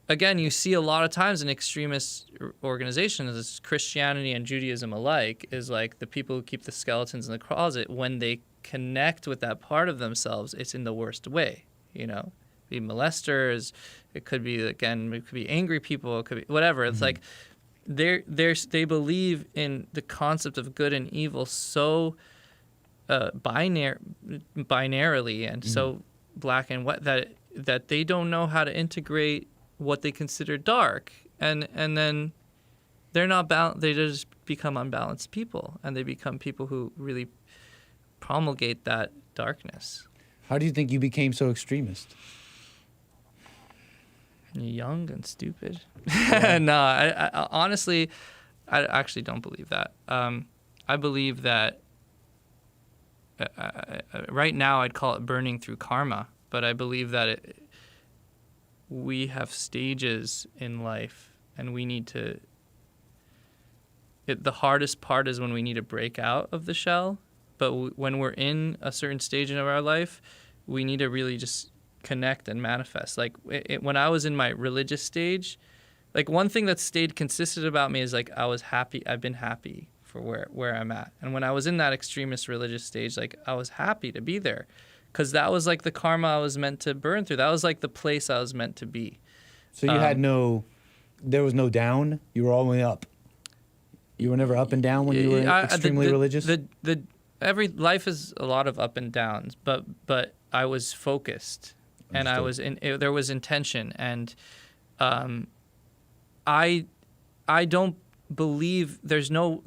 again, you see a lot of times in extremist organizations, Christianity and Judaism alike, is like the people who keep the skeletons in the closet, when they connect with that part of themselves, it's in the worst way, be molesters, it could be angry people, it could be whatever. It's like they believe in the concept of good and evil so binarily and so black and white that they don't know how to integrate what they consider dark, and then they're not they just become unbalanced people, and they become people who really promulgate that darkness. How do you think you became so extremist? Young and stupid. No, I honestly, I actually don't believe that. I believe that right now I'd call it burning through karma, but I believe that we have stages in life, and we need to. The hardest part is when we need to break out of the shell, but when we're in a certain stage of our life, we need to really just connect and manifest. Like when I was in my religious stage, like one thing that stayed consistent about me is like I was happy. I've been happy for where I'm at. And when I was in that extremist religious stage, like I was happy to be there, because that was like the karma I was meant to burn through. That was like the place I was meant to be. So you had there was no down. You were all the way up. You were never up and down when you were extremely religious. Every life is a lot of up and downs, but I was focused. And I was there was intention, and I don't believe there's no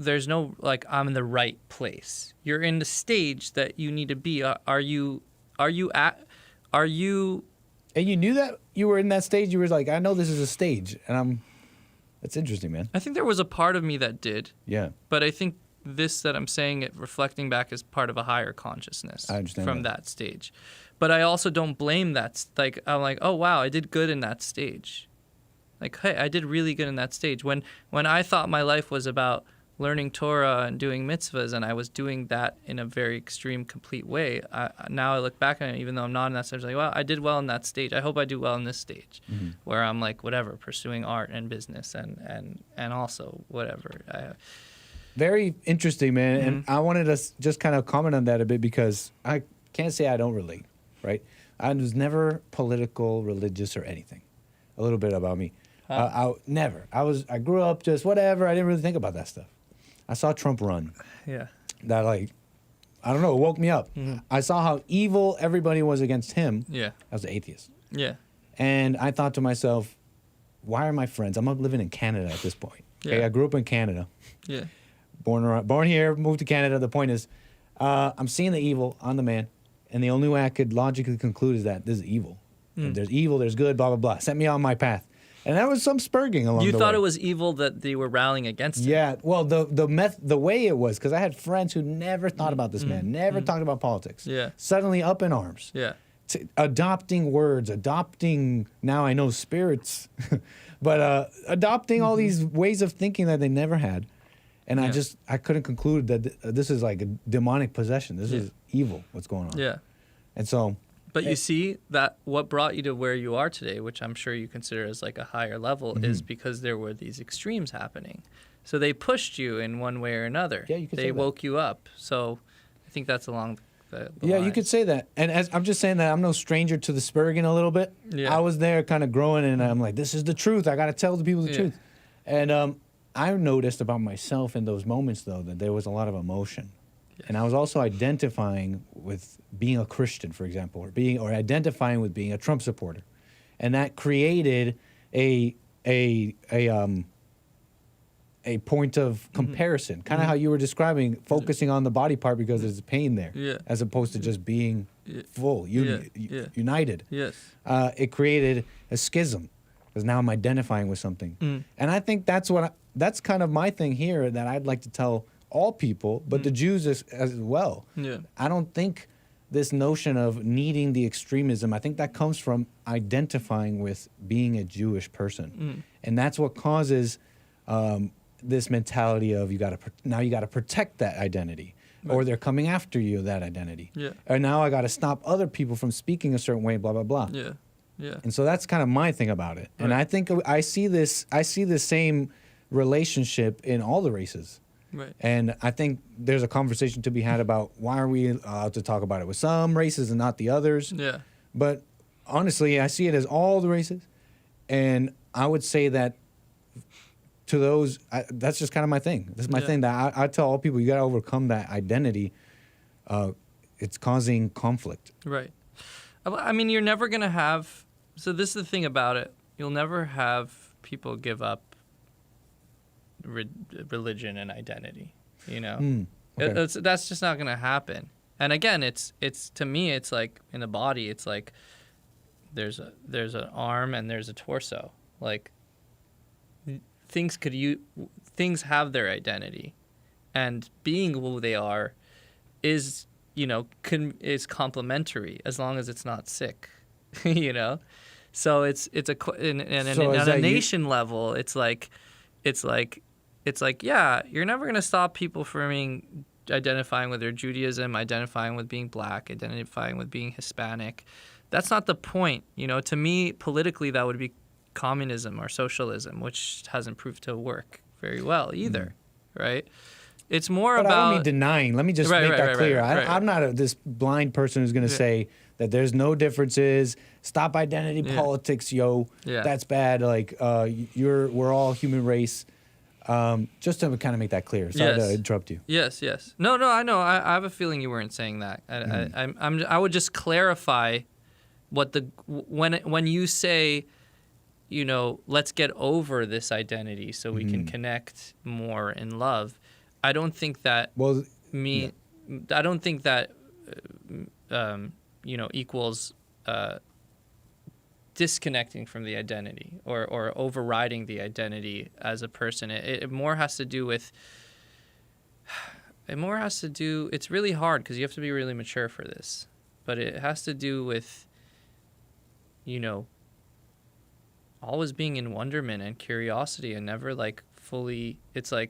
like I'm in the right place. You're in the stage that you need to be. Are you? And you knew that you were in that stage. You were like, I know this is a stage, and That's interesting, man. I think there was a part of me that did. Yeah. But I think this that I'm saying, it reflecting back, is part of a higher consciousness. I understand from that stage. But I also don't blame that. Like, I'm like, oh, wow, I did good in that stage. Like, hey, I did really good in that stage. When I thought my life was about learning Torah and doing mitzvahs, and I was doing that in a very extreme, complete way, now I look back on it, even though I'm not in that stage, like, well, I did well in that stage. I hope I do well in this stage, where I'm like, whatever, pursuing art and business and also whatever. Very interesting, man. And I wanted to just kind of comment on that a bit, because I can't say I don't relate, right? I was never political, religious, or anything. A little bit about me. Never. I grew up just whatever. I didn't really think about that stuff. I saw Trump run. Yeah. That, like, I don't know, it woke me up. I saw how evil everybody was against him. Yeah. I was an atheist. Yeah. And I thought to myself, why are my friends? I'm living in Canada at this point. Okay, Yeah. I grew up in Canada. Yeah. Born here, moved to Canada. The point is, I'm seeing the evil on the man, and the only way I could logically conclude is that this is evil. If there's evil, there's good, blah, blah, blah. Set me on my path. And there was some spurging along the way. You thought it was evil that they were rallying against him? Yeah, well, the way it was, because I had friends who never thought about this man, never talked about politics. Yeah. Suddenly up in arms. Yeah. Adopting words, now I know spirits, but adopting all these ways of thinking that they never had. And I couldn't conclude that this is like a demonic possession. This is evil, what's going on. Yeah. And so... But you see that what brought you to where you are today, which I'm sure you consider as like a higher level, is because there were these extremes happening. So they pushed you in one way or another. Yeah, you could say They that. woke you up. So I think that's along the Yeah, line. you could say that. And I'm just saying that I'm no stranger to the spurging a little bit. Yeah. I was there kind of growing, and I'm like, this is the truth. I got to tell the people the truth. And I noticed about myself in those moments, though, that there was a lot of emotion. Yes. And I was also identifying with being a Christian, for example, or identifying with being a Trump supporter. And that created a point of comparison, kind of how you were describing, focusing on the body part because there's pain there, as opposed to just being full, united. Yes. It created a schism, because now I'm identifying with something. And I think that's kind of my thing here that I'd like to tell all people, but the Jews as well. Yeah. I don't think this notion of needing the extremism, I think that comes from identifying with being a Jewish person. And that's what causes this mentality of now you got to protect that identity, or they're coming after you, that identity. Yeah. Or now I got to stop other people from speaking a certain way, blah, blah, blah. Yeah. Yeah. And so that's kind of my thing about it. And I think I see the same relationship in all the races. Right. And I think there's a conversation to be had about why are we allowed to talk about it with some races and not the others. Yeah. But honestly, I see it as all the races. And I would say that to those, that's just kind of my thing. This is my thing that I tell all people, you got to overcome that identity. It's causing conflict. Right. I mean, you're never going to have... So this is the thing about it. You'll never have people give up religion and identity, you know? Okay. That's just not going to happen. And again, it's to me, it's like in the body, it's like there's an arm and there's a torso. Like things have their identity, and being who they are is is complementary as long as it's not sick, So it's on a nation level, it's like yeah, you're never gonna stop people from identifying with their Judaism, identifying with being black, identifying with being Hispanic. That's not the point. To me, politically, that would be communism or socialism, which hasn't proved to work very well either, right? It's more about... I don't mean denying. Let me just make that clear. I'm not this blind person who's going to say that there's no differences. Stop identity politics, yo. Yeah. That's bad. Like, we're all human race. Just to kind of make that clear. Sorry to interrupt you. Yes. No, I know. I have a feeling you weren't saying that. I would just clarify what when you say, let's get over this identity so we can connect more in love. I don't think that I don't think that equals disconnecting from the identity or overriding the identity as a person. It more has to do with it's really hard because you have to be really mature for this, but it has to do with always being in wonderment and curiosity and never fully. It's I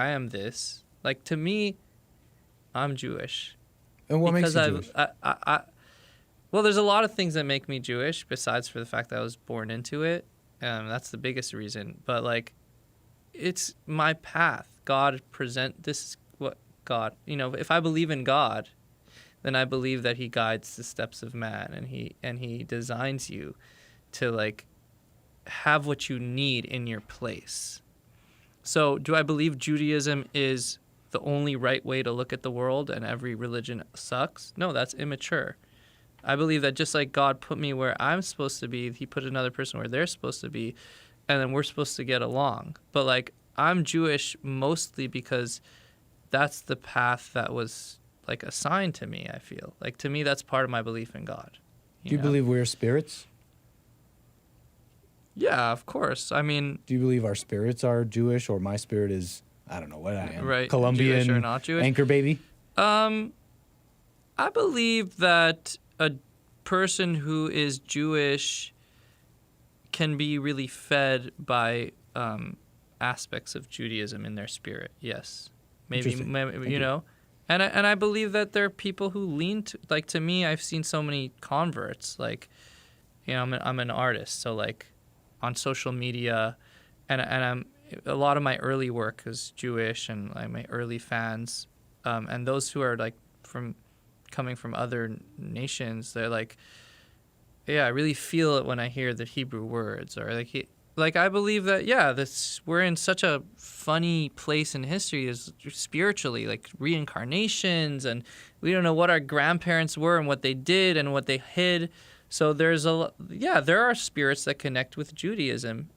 am this. To me, I'm Jewish. And what makes you Jewish? Well, there's a lot of things that make me Jewish besides for the fact that I was born into it. That's the biggest reason. But it's my path. This is what God, if I believe in God, then I believe that he guides the steps of man and he designs you to have what you need in your place. So do I believe Judaism is the only right way to look at the world and every religion sucks? No, that's immature. I believe that just like God put me where I'm supposed to be, he put another person where they're supposed to be, and then we're supposed to get along. But I'm Jewish mostly because that's the path that was assigned to me, I feel. To me, that's part of my belief in God. Do you believe we're spirits? Yeah, of course. I mean... Do you believe our spirits are Jewish, or my spirit is, I don't know what I am, right, Colombian, Jewish or not Jewish? Anchor baby? I believe that a person who is Jewish can be really fed by aspects of Judaism in their spirit. Yes, maybe and I believe that there are people who lean to me. I've seen so many converts. I'm an artist, so on social media, and I'm a lot of my early work is Jewish and my early fans, and those who are coming from other nations, they're I really feel it when I hear the Hebrew words, or I believe that we're in such a funny place in history is spiritually, reincarnations, and we don't know what our grandparents were and what they did and what they hid. So there are spirits that connect with Judaism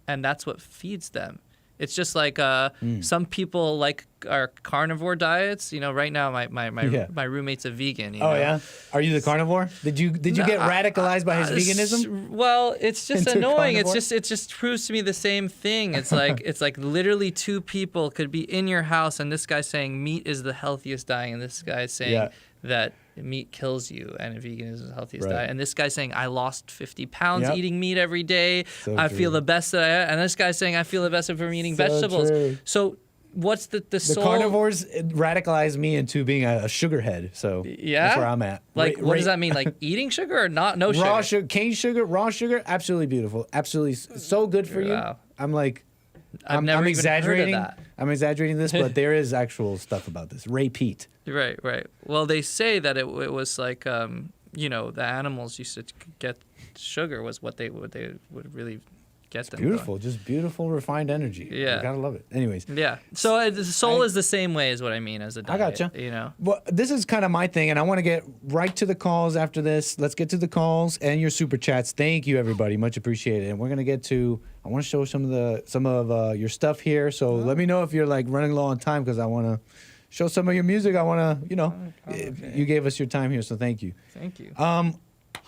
and that's what feeds them. It's just some people our carnivore diets. Right now my roommate's a vegan. Yeah? Are you the carnivore? Did you get radicalized by his veganism? Well, it's just annoying. Carnivore? It just proves to me the same thing. It's it's literally two people could be in your house, and this guy's saying meat is the healthiest diet, and this guy's saying that meat kills you and veganism is the healthiest diet. And this guy's saying, I lost 50 pounds eating meat every day. So I feel the best that I... And this guy's saying, I feel the best from eating vegetables. True. So what's the soul... The carnivores radicalized me into being a sugar head. So that's where I'm at. What does that mean? Eating sugar or not? No sugar? Raw sugar, cane sugar, raw sugar, absolutely beautiful. Absolutely so good for you. I'm never even exaggerating. Heard of that. I'm exaggerating this, but there is actual stuff about this. Ray Pete. Right. Well, they say that it was the animals used to get sugar was what they would really get them. Beautiful, going. just beautiful, refined energy. Yeah. You gotta love it. Anyways. Yeah. So the soul is the same way as what I mean as a diet. I gotcha. Well, this is kind of my thing, and I want to get right to the calls after this. Let's get to the calls and your super chats. Thank you, everybody. Much appreciated. And we're gonna get to. I want to show some of your stuff here. So let me know if you're running low on time, because I want to show some of your music. I want to, you gave us your time here, so thank you. Thank you.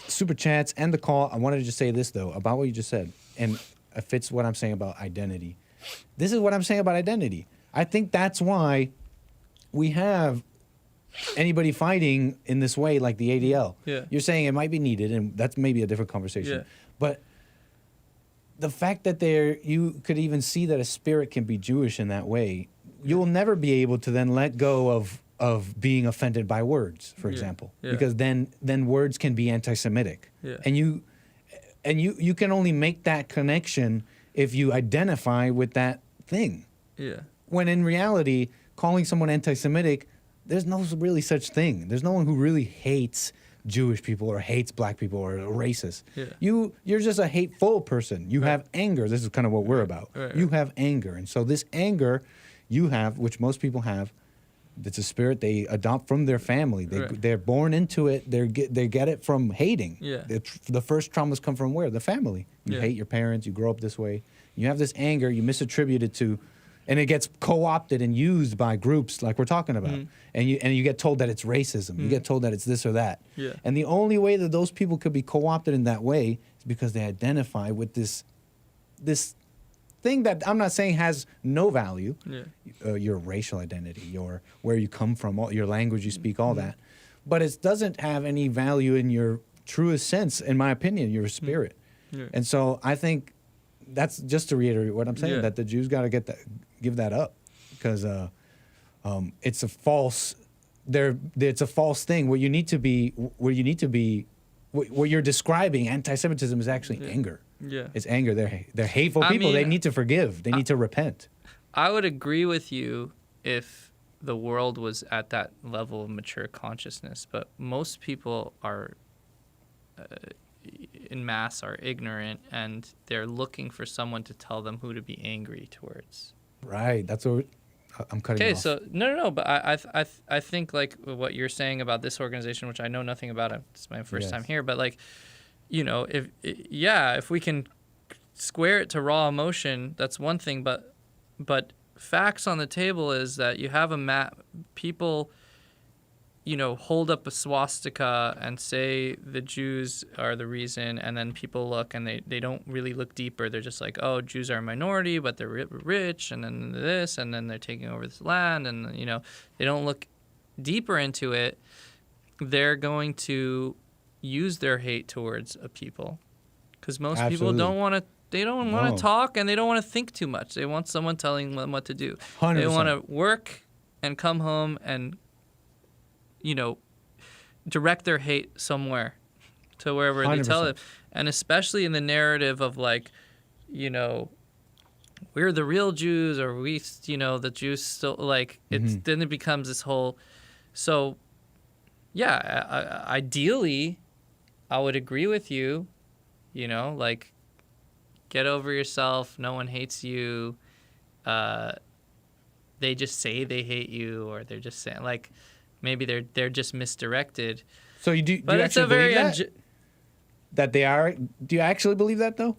super chats and the call. I wanted to just say this, though, about what you just said. And it fits what I'm saying about identity. This is what I'm saying about identity. I think that's why we have anybody fighting in this way like the ADL. Yeah. You're saying it might be needed, and that's maybe a different conversation. Yeah. But the fact that you could even see that a spirit can be Jewish in that way, you'll never be able to then let go of being offended by words, for example, because then words can be anti-Semitic, and you can only make that connection if you identify with that thing. Yeah. When in reality, calling someone anti-Semitic, there's no really such thing. There's no one who really hates Jewish people or hates black people or racist. Yeah. You're just a hateful person. You have anger. This is kind of what we're about. You have anger. And so this anger you have, which most people have, it's a spirit they adopt from their family. They're born into it. They get it from hating. Yeah. The first traumas come from where? The family. You hate your parents. You grow up this way. You have this anger. You misattribute it to, and it gets co-opted and used by groups like we're talking about. And you get told that it's racism. You get told that it's this or that. Yeah. And the only way that those people could be co-opted in that way is because they identify with this thing that I'm not saying has no value. Yeah. Your racial identity, your where you come from, your language you speak, all that. But it doesn't have any value in your truest sense, in my opinion, your spirit. Yeah. And so I think that's just to reiterate what I'm saying, that the Jews got to give that up, because it's a false. It's a false thing. What you're describing, anti-Semitism, is actually anger. Yeah. It's anger. They're hateful people. They need to forgive. They need to repent. I would agree with you if the world was at that level of mature consciousness, but most people are, in mass, are ignorant, and they're looking for someone to tell them who to be angry towards. Right. That's what I'm cutting off. Okay, so no, but I think like what you're saying about this organization, which I know nothing about. It's my first time here, but like, you know, if we can square it to raw emotion, that's one thing. But facts on the table is that you have people, you know, hold up a swastika and say the Jews are the reason, and then people look and they don't really look deeper. They're just like, oh, Jews are a minority, but they're rich, and then this, and then they're taking over this land, and, you know, they don't look deeper into it. They're going to use their hate towards a people, because most people don't want to. They don't want to talk, and they don't want to think too much. They want someone telling them what to do. 100%. They want to work and come home and, you know, direct their hate somewhere to wherever 100%. They tell them. And especially in the narrative of, like, you know, we're the real Jews, or we, you know, the Jews still, like, then it becomes this whole. So, yeah, ideally, I would agree with you, you know, like, get over yourself. No one hates you. They just say they hate you, or they're just saying, like, maybe they're just misdirected. So do you it's actually a very believe that they are? Do you actually believe that, though?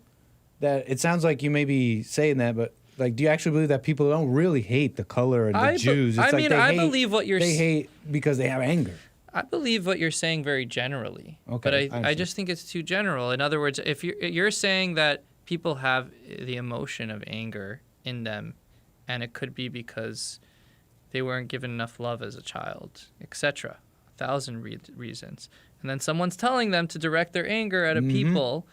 That it sounds like you may be saying that, but like, do you actually believe that people don't really hate the color and the Jews? It's I believe what they hate because they have anger. I believe what you're saying very generally, but I just think it's too general. In other words, if you're saying that people have the emotion of anger in them, and it could be because they weren't given enough love as a child, etc. 1,000 reasons. And then someone's telling them to direct their anger at a people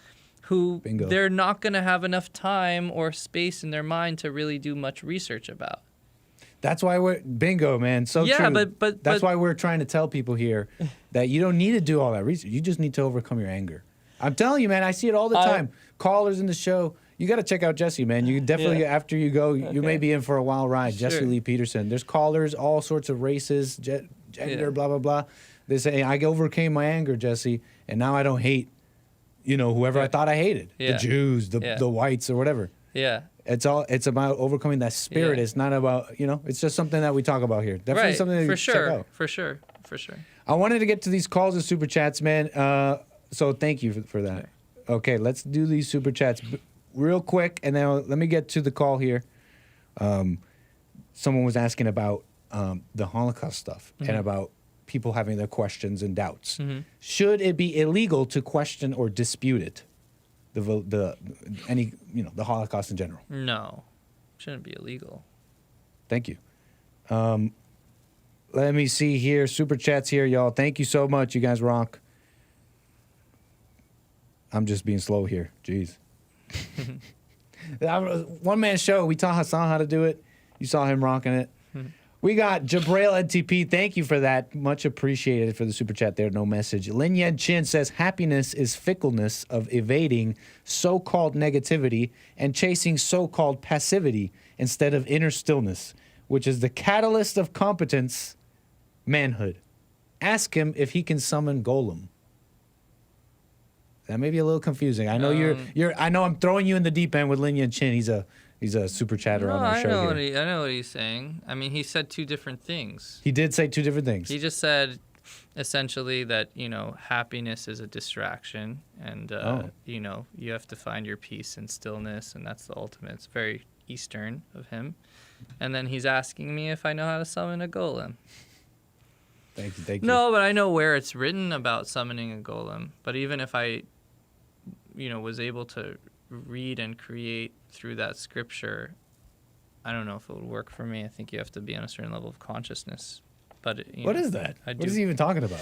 who they're not going to have enough time or space in their mind to really do much research about. That's why bingo, man. So true. But that's why we're trying to tell people here that you don't need to do all that research. You just need to overcome your anger. I'm telling you, man, I see it all the time. Callers in the show. You got to check out Jesse, man. You definitely, after you go, you may be in for a wild ride. Sure. Jesse Lee Peterson. There's callers, all sorts of races, gender, blah, blah, blah. They say, I overcame my anger, Jesse, and now I don't hate, you know, whoever I thought I hated. The Jews, the whites, or whatever. Yeah. It's about overcoming that spirit. It's not about, you know, it's just something that we talk about here. Definitely something that check out. For sure. I wanted to get to these calls and super chats, man. So thank you for that. Okay, let's do these super chats real quick, and then let me get to the call here. Someone was asking about the Holocaust stuff and about people having their questions and doubts. Mm-hmm. Should it be illegal to question or dispute it? The Holocaust in general. No, shouldn't be illegal. Thank you. Let me see here. Super chats here, y'all. Thank you so much. You guys rock. I'm just being slow here. Jeez. One man show. We taught Hassan how to do it. You saw him rocking it. We got Jabrail NTP. Thank you for that. Much appreciated for the super chat there. No message. Lin Yen Chin says happiness is fickleness of evading so-called negativity and chasing so-called passivity instead of inner stillness, which is the catalyst of competence, manhood. Ask him if he can summon Golem. That may be a little confusing. I know I know I'm throwing you in the deep end with Lin Yen Chin. He's a super chatter on our show here. I know what he's saying. I mean, he said two different things. He did say two different things. He just said essentially that, happiness is a distraction and, you have to find your peace and stillness, and that's the ultimate. It's very Eastern of him. And then he's asking me if I know how to summon a golem. Thank you. No, but I know where it's written about summoning a golem. But even if I, was able to read and create through that scripture, I don't know if it would work for me. I think you have to be on a certain level of consciousness. But what is that? What is he even talking about?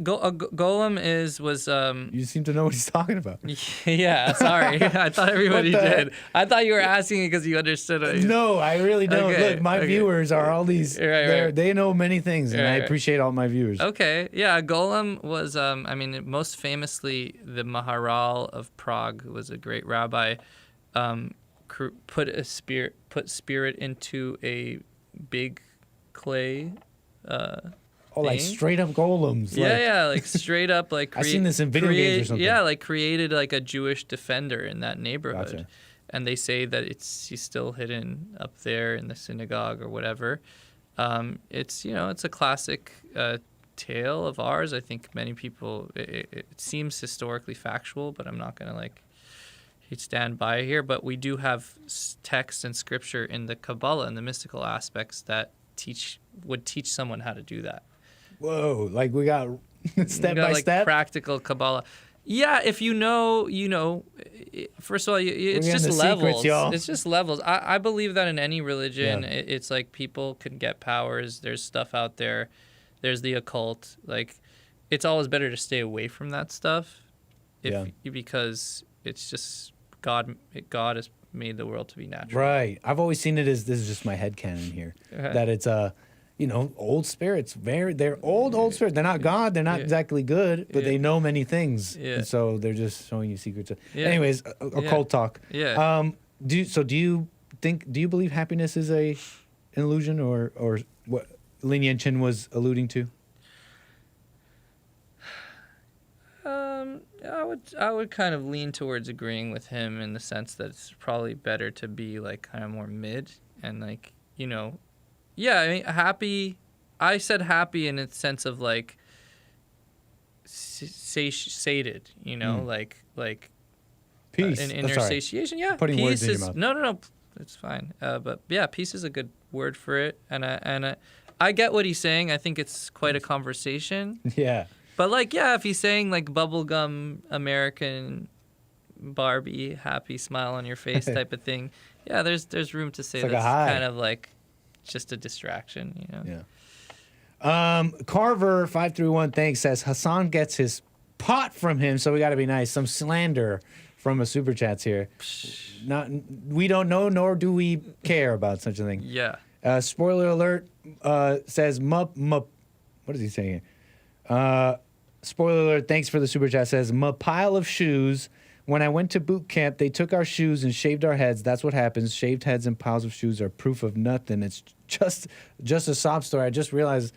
Golem was. You seem to know what he's talking about. Yeah, sorry. I thought everybody did. I thought you were asking it because you understood it. No, I really don't. Okay, Look, my viewers are all these. Right. They know many things, and I appreciate all my viewers. Okay, yeah. Golem was. Most famously, the Maharal of Prague was a great rabbi. Put spirit into a big clay. Like straight up golems. Like straight up, like I've seen this in video games or something. Yeah, like created like a Jewish defender in that neighborhood, Gotcha. And they say that he's still hidden up there in the synagogue or whatever. It's a classic tale of ours. I think many people. It seems historically factual, but I'm not gonna stand by here. But we do have text and scripture in the Kabbalah and the mystical aspects that would teach someone how to do that. Whoa, like we got step by step practical Kabbalah. Yeah, if you know. First of all, it's just levels. Secrets, y'all. It's just levels. I believe that in any religion, it's like people can get powers. There's stuff out there. There's the occult. Like, it's always better to stay away from that stuff, because it's just God has made the world to be natural. Right. I've always seen it as, this is just my headcanon here, that it's old spirits. They're old spirits. They're not God. They're not exactly good, but they know many things. Yeah. And so they're just showing you secrets. Anyways, occult talk. Yeah. Do you believe happiness is an illusion, or what Lin Yen Chin was alluding to? I would kind of lean towards agreeing with him in the sense that it's probably better to be like kind of more mid and happy. I said happy in the sense of like sated, like peace, an inner satiation. Yeah, putting peace words in is your mouth. no, it's fine. But yeah, peace is a good word for it, and I get what he's saying. I think it's quite a conversation. Yeah. But if he's saying like bubblegum American Barbie, happy smile on your face type of thing, there's room to say it's that's like kind of like just a distraction, Yeah. Carver 531 thanks says Hassan gets his pot from him, so we got to be nice. Some slander from a super chats here. We don't know, nor do we care about such a thing. Yeah. Spoiler alert says what is he saying here? Spoiler alert, thanks for the super chat, says, "My pile of shoes. When I went to boot camp, they took our shoes and shaved our heads. That's what happens. Shaved heads and piles of shoes are proof of nothing. It's just a sob story." I just realized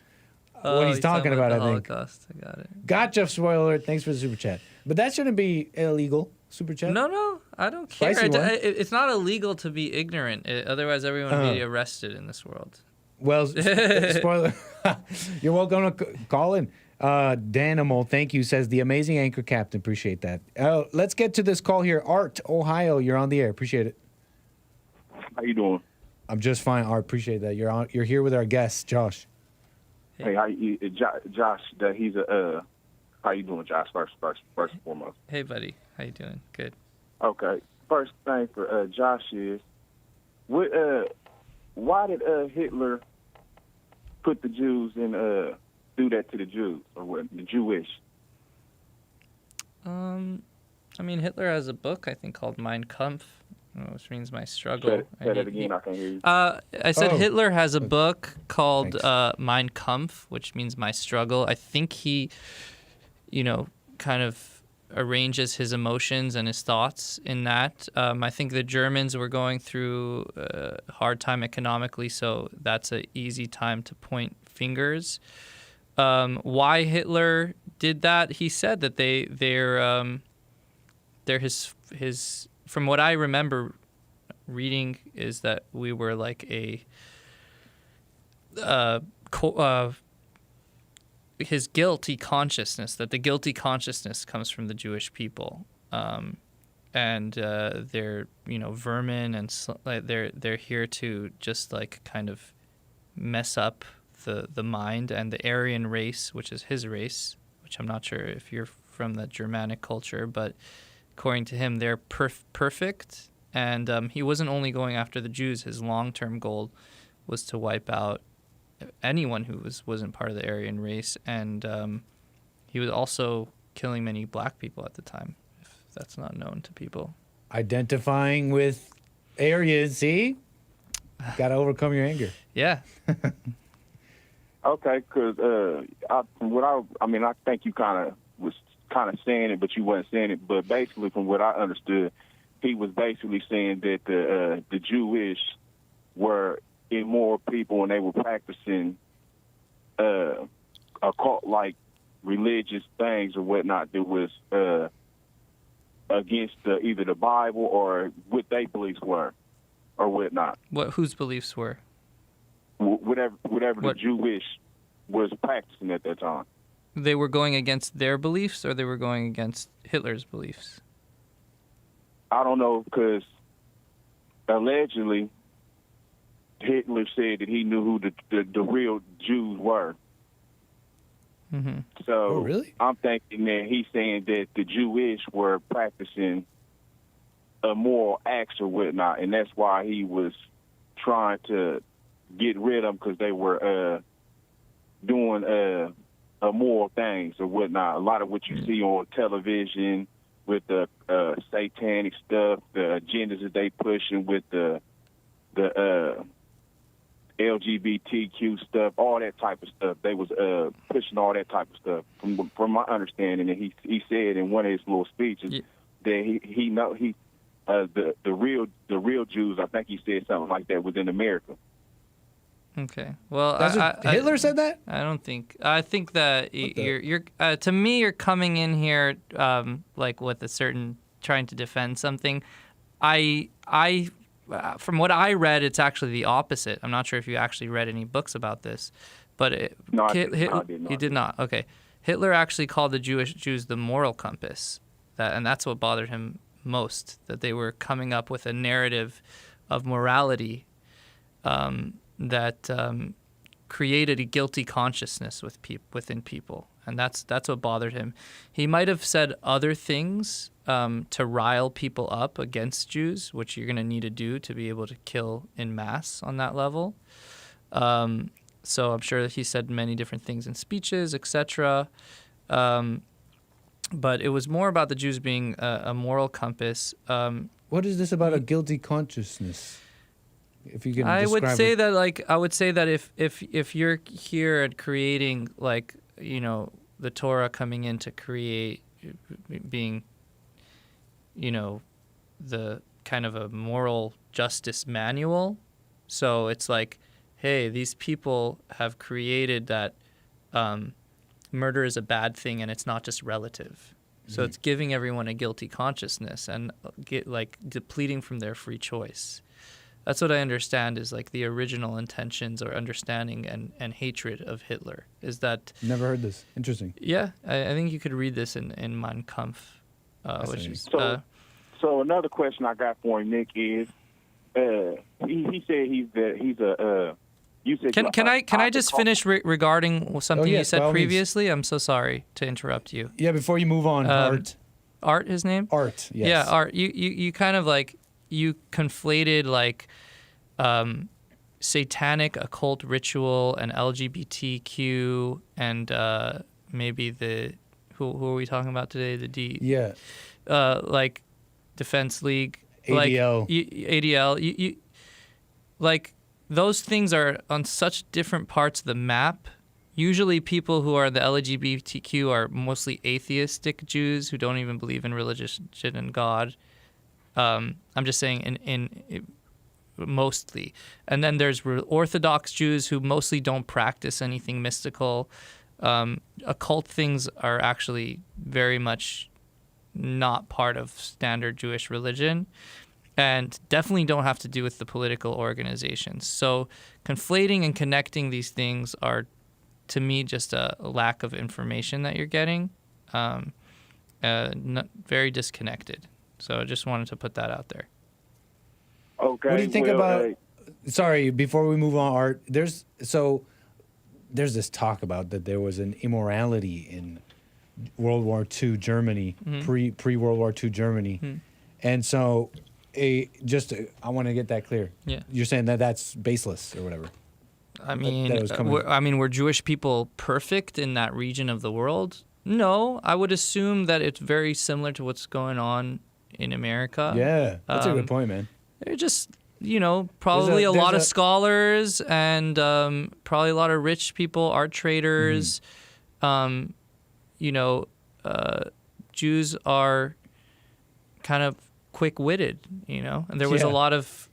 what he's talking about, I think. Holocaust. I got it. Gotcha, spoiler alert. Thanks for the super chat. But that shouldn't be illegal, super chat. No, I don't care. It's not illegal to be ignorant. Otherwise, everyone would be arrested in this world. Well, spoiler. You're welcome to call in. Danimal, thank you, says the amazing anchor captain. Appreciate that. Let's get to this call here. Art, Ohio, you're on the air. Appreciate it. How you doing? I'm just fine, Art. Appreciate that. You're here with our guest, Josh. Hey, how you, Josh? He's a. How you doing, Josh? First and foremost. Hey, buddy. How you doing? Good. Okay. First thing for Josh is, what? Why did Hitler put the Jews in? Do that to the Jews or what? The Jewish. I mean, Hitler has a book I think called Mein Kampf, which means my struggle. Say that again. I can't hear you. I said Hitler has a book called Mein Kampf, which means my struggle. I think he, kind of arranges his emotions and his thoughts in that. I think the Germans were going through a hard time economically, so that's an easy time to point fingers. Why Hitler did that? He said that they're his. From what I remember reading, is that we were like his guilty consciousness. That the guilty consciousness comes from the Jewish people, and they're vermin, and they're here to just like kind of mess up the mind, and the Aryan race, which is his race, which I'm not sure if you're from the Germanic culture, but according to him, they're perfect. And he wasn't only going after the Jews. His long-term goal was to wipe out anyone who wasn't part of the Aryan race. And he was also killing many black people at the time, if that's not known to people. Identifying with Aryans, see? Got to overcome your anger. Yeah. Okay, because I think you kind of was saying it, but you weren't saying it. But basically, from what I understood, he was basically saying that the Jewish were immoral people and they were practicing occult-like religious things or whatnot that was against either the Bible or what they beliefs were or whatnot. Whose beliefs were? Whatever the Jewish was practicing at that time. They were going against their beliefs, or they were going against Hitler's beliefs? I don't know, because allegedly Hitler said that he knew who the real Jews were. Mm-hmm. So really? I'm thinking that he's saying that the Jewish were practicing immoral acts or whatnot, and that's why he was trying to get rid of them, because they were doing immoral things or whatnot. A lot of what you see on television with the satanic stuff, the agendas that they pushing with the LGBTQ stuff, all that type of stuff. They was pushing all that type of stuff. From my understanding, and he said in one of his little speeches that the real Jews, I think he said something like that, was in America. Okay. Well, Hitler said that? I don't think. I think that you're to me, you're coming in here like with a certain trying to defend something. From what I read, it's actually the opposite. I'm not sure if you actually read any books about this, but I did not. He did not. Okay. Hitler actually called the Jews the moral compass, and that's what bothered him most. That they were coming up with a narrative of morality. That created a guilty consciousness within people, and that's what bothered him. He might have said other things to rile people up against Jews, which you're going to need to do to be able to kill in mass on that level. So I'm sure that he said many different things in speeches, etc. But it was more about the Jews being a moral compass. What is this about a guilty consciousness? If you can I would say it. that if you're here and creating the Torah coming in to create being the kind of a moral justice manual, so it's like, hey, these people have created that murder is a bad thing and it's not just relative. So it's giving everyone a guilty consciousness and depleting from their free choice. That's what I understand is like the original intentions or understanding and hatred of Hitler. Is that never heard this? Interesting. Yeah, I think you could read this in Mein Kampf. Which is, so another question I got for him, Nick, is he said he's You said Can I just finish regarding something you said previously? I'm so sorry to interrupt you. Yeah, before you move on, Art, his name? Art, yes. Yeah, Art. You kind of like, you conflated like satanic occult ritual and LGBTQ and maybe who are we talking about today? The D. Yeah. Like Defense League. ADL. Like, ADL. You like, those things are on such different parts of the map. Usually people who are the LGBTQ are mostly atheistic Jews who don't even believe in religious shit and God. I'm just saying in mostly. And then there's Orthodox Jews who mostly don't practice anything mystical. Occult things are actually very much not part of standard Jewish religion, and definitely don't have to do with the political organizations. So conflating and connecting these things are, to me, just a lack of information that you're getting, very disconnected. So I just wanted to put that out there. Okay. What do you think about? Sorry, before we move on, Art. There's this talk about that there was an immorality in World War II Germany, pre World War II Germany, and so I want to get that clear. Yeah, you're saying that that's baseless or whatever. I mean, were Jewish people perfect in that region of the world? No, I would assume that it's very similar to what's going on in America. Yeah, that's a good point, man. They're just, probably a lot of scholars and probably a lot of rich people, art traders. Jews are kind of quick-witted, and there was a lot of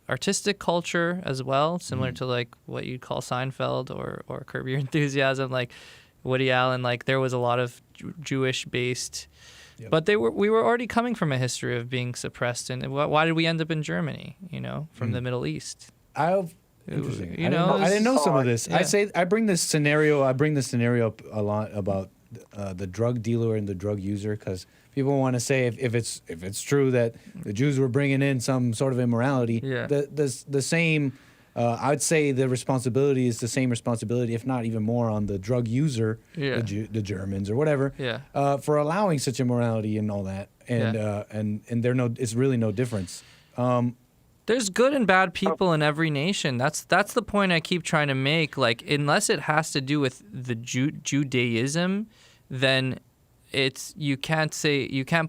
artistic culture as well, similar to like what you'd call Seinfeld or Curb Your Enthusiasm, like Woody Allen. Like there was a lot of Jewish-based, but we were already coming from a history of being suppressed. And why did we end up in Germany? From the Middle East. Interesting. I didn't know some of this. Yeah. I bring this scenario up a lot about the drug dealer and the drug user, because people want to say if it's true that the Jews were bringing in some sort of immorality, the same. I would say the responsibility is the same responsibility, if not even more, on the drug user, the Germans or whatever, for allowing such immorality and all that, and it's really no difference. There's good and bad people in every nation. That's the point I keep trying to make. Like, unless it has to do with the Judaism, then you can't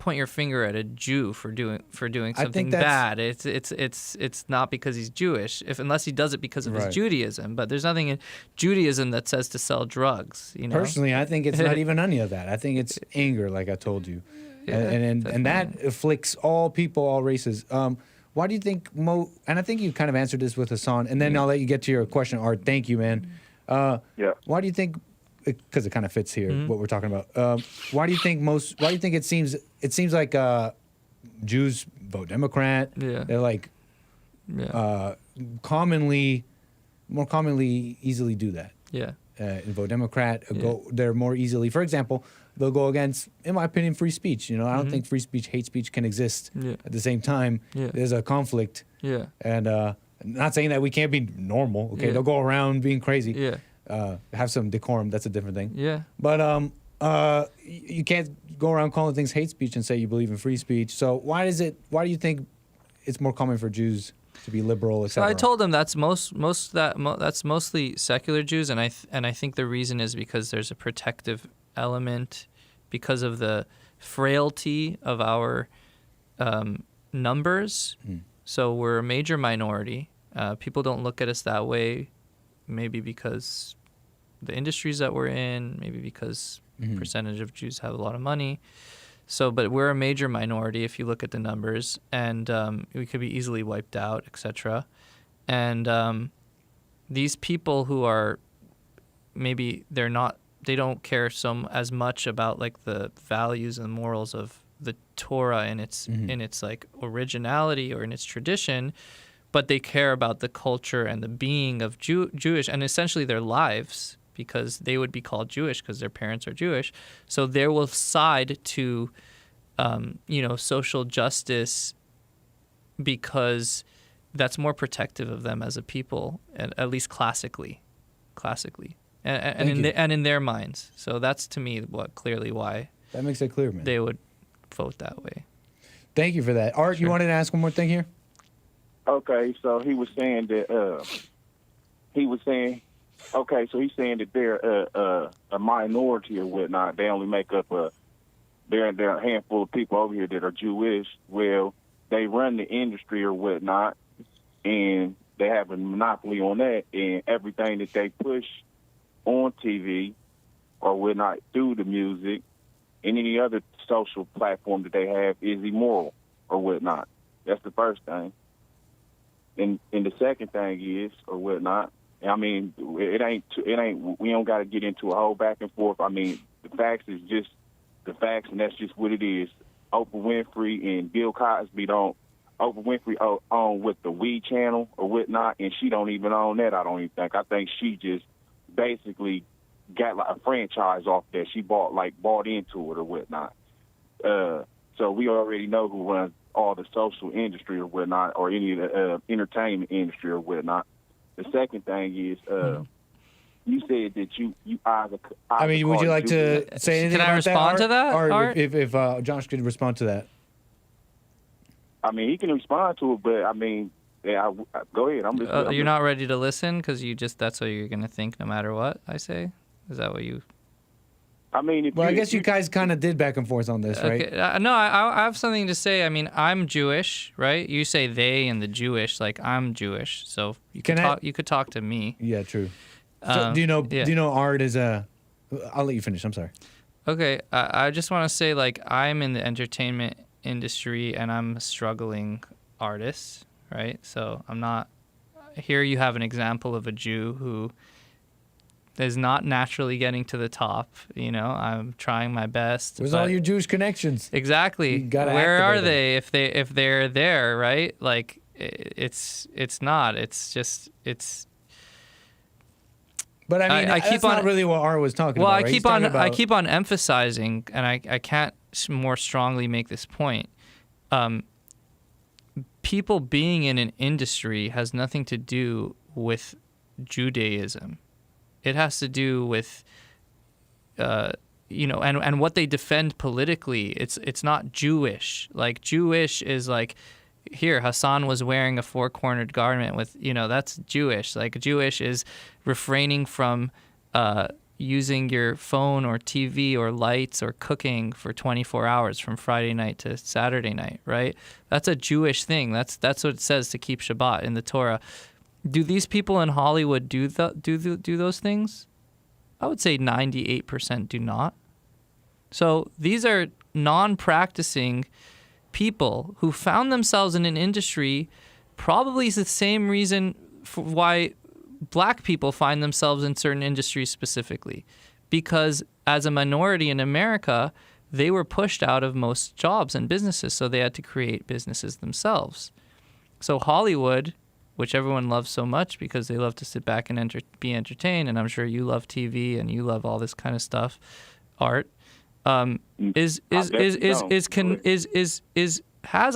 point your finger at a Jew for doing something bad. It's not because he's Jewish, unless he does it because of his Judaism. But there's nothing in Judaism that says to sell drugs. Personally, I think it's not even any of that. I think it's anger, like I told you, and that afflicts all people, all races. Why do you think and I think you kind of answered this with Hassan, and then I'll let you get to your question, Art. Thank you, man. Why do you think, because it kind of fits here, what we're talking about, why do you think it seems like Jews vote Democrat? They're like more commonly easily do that. And vote Democrat, they're more easily, for example, they'll go against, in my opinion, free speech. I don't think free speech, hate speech can exist at the same time. There's a conflict. And not saying that we can't be normal. Okay, they'll go around being crazy. Have some decorum. That's a different thing. But you can't go around calling things hate speech and say you believe in free speech. So why do you think it's more common for Jews to be liberal, etc.? So I told them that's that's mostly secular Jews, and I think the reason is because there's a protective element because of the frailty of our numbers. So we're a major minority. People don't look at us that way, maybe because the industries that we're in, maybe because percentage of Jews have a lot of money. So, but we're a major minority if you look at the numbers, and we could be easily wiped out, etc. And these people who are maybe they don't care as much about like the values and morals of the Torah in its like originality or in its tradition, but they care about the culture and the being of Jewish and essentially their lives, because they would be called Jewish because their parents are Jewish. So they will side to, social justice because that's more protective of them as a people, at least classically, and in their minds. So that's to me clearly why that makes it clear, man. They would vote that way. Thank you for that, Art. You wanted to ask one more thing here? Okay, so he was saying that so he's saying that they're a minority or whatnot. They only make up there are a handful of people over here that are Jewish. Well, they run the industry or whatnot, and they have a monopoly on that, and everything that they push on TV or whatnot through the music and any other social platform that they have is immoral or whatnot. That's the first thing. And the second thing is, or whatnot, I mean, it ain't, we don't got to get into a whole back and forth. I mean, the facts is just the facts, and that's just what it is. Oprah Winfrey and Bill Cosby Oprah Winfrey own with the We channel or whatnot, and she don't even own that, I don't even think. I think she just basically got like a franchise off that. She bought into it or whatnot. So we already know who runs all the social industry or whatnot, or any of the entertainment industry or whatnot. The second thing is, you said that you either. I mean, would you like to say anything about that? Can I respond to that, Or Art? if Josh could respond to that. I mean, he can respond to it, but I mean, go ahead. I'm just. You're not ready to listen because that's what you're gonna think no matter what I say. Is that what you? I mean, I guess you guys kind of did back and forth on this, right? Okay. No, I have something to say. I mean, I'm Jewish, right? You say they and the Jewish, like I'm Jewish, so you could talk to me. Yeah, true. So do you know Art is a? I'll let you finish. I'm sorry. Okay, I just want to say, like, I'm in the entertainment industry and I'm a struggling artist, right? So I'm not. Here you have an example of a Jew who is not naturally getting to the top. You know, I'm trying my best. Where's all your Jewish connections? Exactly. Where are they? If they're there, right? Like it's not. It's just it's. But I mean, that's not really what Art was talking about. Right? I keep on emphasizing, and I can't more strongly make this point. People being in an industry has nothing to do with Judaism. It has to do with, and what they defend politically. It's not Jewish. Like Jewish is like, here Hassan was wearing a four-cornered garment with, that's Jewish. Like Jewish is refraining from using your phone or TV or lights or cooking for 24 hours from Friday night to Saturday night, right? That's a Jewish thing. That's what it says to keep Shabbat in the Torah. Do these people in Hollywood do those things? I would say 98% do not. So these are non-practicing people who found themselves in an industry, probably the same reason for why black people find themselves in certain industries specifically. Because as a minority in America, they were pushed out of most jobs and businesses, so they had to create businesses themselves. So Hollywood, which everyone loves so much because they love to sit back and be entertained, and I'm sure you love TV and you love all this kind of stuff, Art, has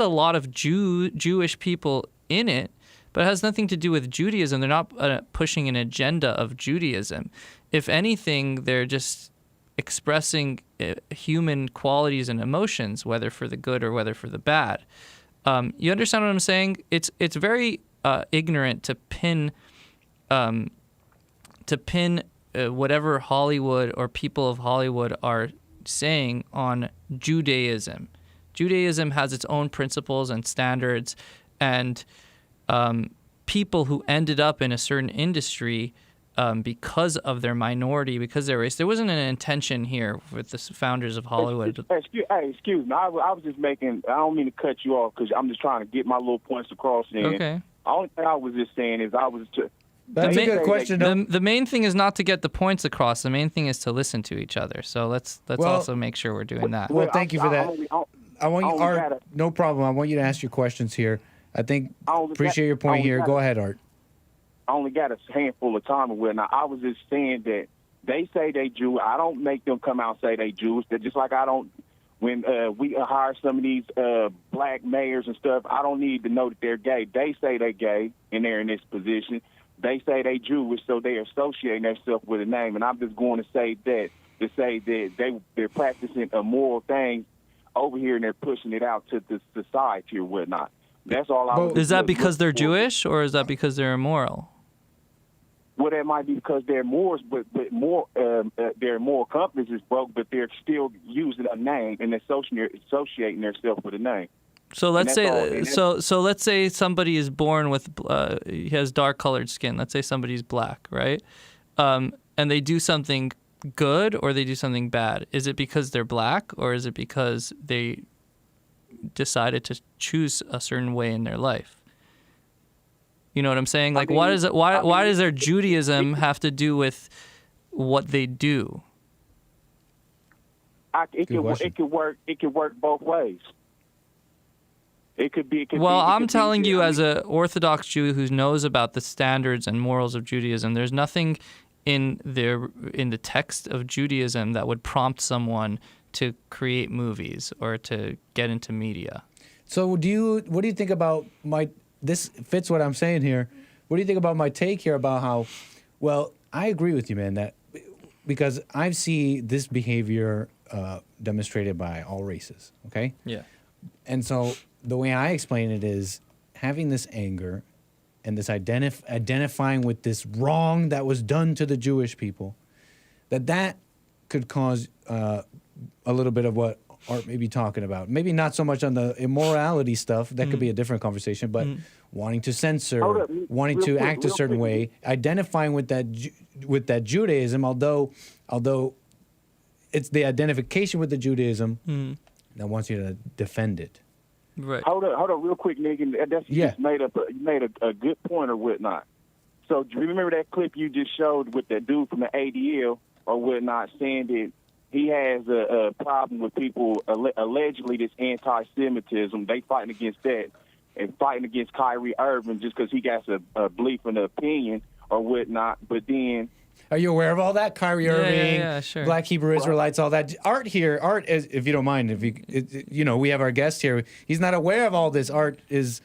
a lot of Jewish people in it, but it has nothing to do with Judaism. They're not pushing an agenda of Judaism. If anything, they're just expressing human qualities and emotions, whether for the good or whether for the bad. You understand what I'm saying? It's very ignorant to pin whatever Hollywood or people of Hollywood are saying on Judaism. Judaism has its own principles and standards, and people who ended up in a certain industry because of their minority, because of their race. There wasn't an intention here with the founders of Hollywood. Excuse me. I was just making. I don't mean to cut you off because I'm just trying to get my little points across. Okay. The only thing I was just saying is That's a good question. The main thing is not to get the points across. The main thing is to listen to each other. So let's also make sure we're doing that. Well, thank you for that. I want you, Art. No problem. I want you to ask your questions here. Appreciate your point here. Go ahead, Art. I only got a handful of time with. Now, I was just saying that they say they Jew. I don't make them come out and say they Jews. They're just like I don't When we hire some of these black mayors and stuff, I don't need to know that they're gay. They say they're gay and they're in this position. They say they Jewish, so they're associating themselves with a name. And I'm just going to say that they're practicing immoral things over here and they're pushing it out to the society or whatnot. That's all I was. Is that because they're Jewish, or is that because they're immoral? Well, that might be because they're Moors, but more their moral compass is broke, but they're still using a name and associating themselves with a name. So let's say so let's say somebody is born with he has dark colored skin. Let's say somebody's black, right? And they do something good or they do something bad. Is it because they're black, or is it because they decided to choose a certain way in their life? You know what I'm saying? Like, why does their Judaism have to do with what they do? It could work both ways. It could be. I'm telling you, as an Orthodox Jew who knows about the standards and morals of Judaism, there's nothing in the text of Judaism that would prompt someone to create movies or to get into media. So what do you think about this fits what I'm saying here. What do you think about my take here about how, well, I agree with you, man, that because I see this behavior demonstrated by all races, okay? Yeah. And so the way I explain it is having this anger and this identifying with this wrong that was done to the Jewish people, that could cause a little bit of what Art may be talking about. Maybe not so much on the immorality stuff. That could be a different conversation, but wanting to censor, wanting to act a certain way, identifying with that Judaism, although it's the identification with the Judaism that wants you to defend it. Right. Hold up, real quick, nigga. That's just made a good point or whatnot. So do you remember that clip you just showed with that dude from the ADL or whatnot saying that he has a problem with people allegedly this anti-Semitism. They fighting against that and fighting against Kyrie Irving just because he got a belief and an opinion or whatnot. But then, are you aware of all that? Kyrie Irving, sure. Black Hebrew Israelites, all that. Art, is, if you don't mind, we have our guest here. He's not aware of all this. Art is,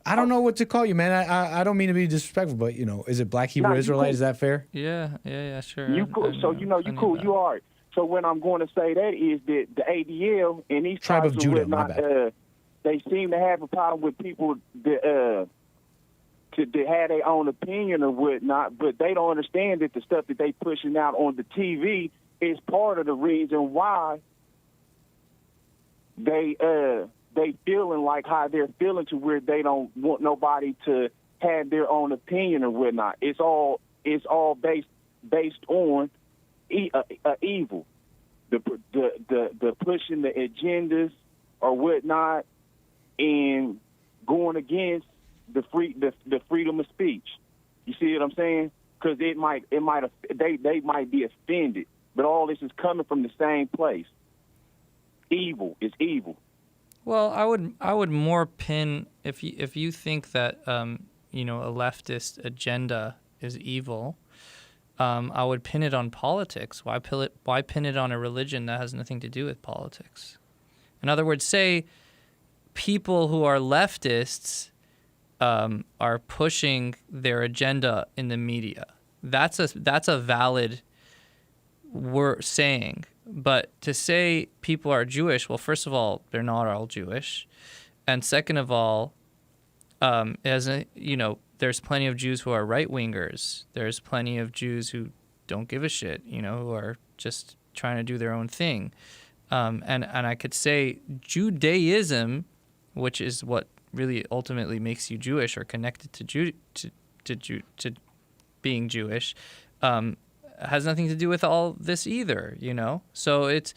I don't know what to call you, man. I don't mean to be disrespectful, but is it Black Hebrew Israelite? Cool. Is that fair? Yeah, sure. You cool. So you cool. You are. So when I'm going to say that is that the ADL and these Tribe of Judah, my bad. They seem to have a problem with people that to have their own opinion or whatnot, but they don't understand that the stuff that they pushing out on the TV is part of the reason why they feeling like how they're feeling to where they don't want nobody to have their own opinion or whatnot. It's all based on evil, the pushing the agendas or whatnot, and going against the freedom of speech. You see what I'm saying? Because they might be offended, but all this is coming from the same place. Evil is evil. Well, I would more pin if you think that a leftist agenda is evil. I would pin it on politics. Why pin it on a religion that has nothing to do with politics? In other words, say people who are leftists are pushing their agenda in the media. That's a valid saying. But to say people are Jewish, well, first of all, they're not all Jewish, and second of all, there's plenty of Jews who are right-wingers. There's plenty of Jews who don't give a shit, who are just trying to do their own thing. And I could say Judaism, which is what really ultimately makes you Jewish or connected to being Jewish, has nothing to do with all this either, So it's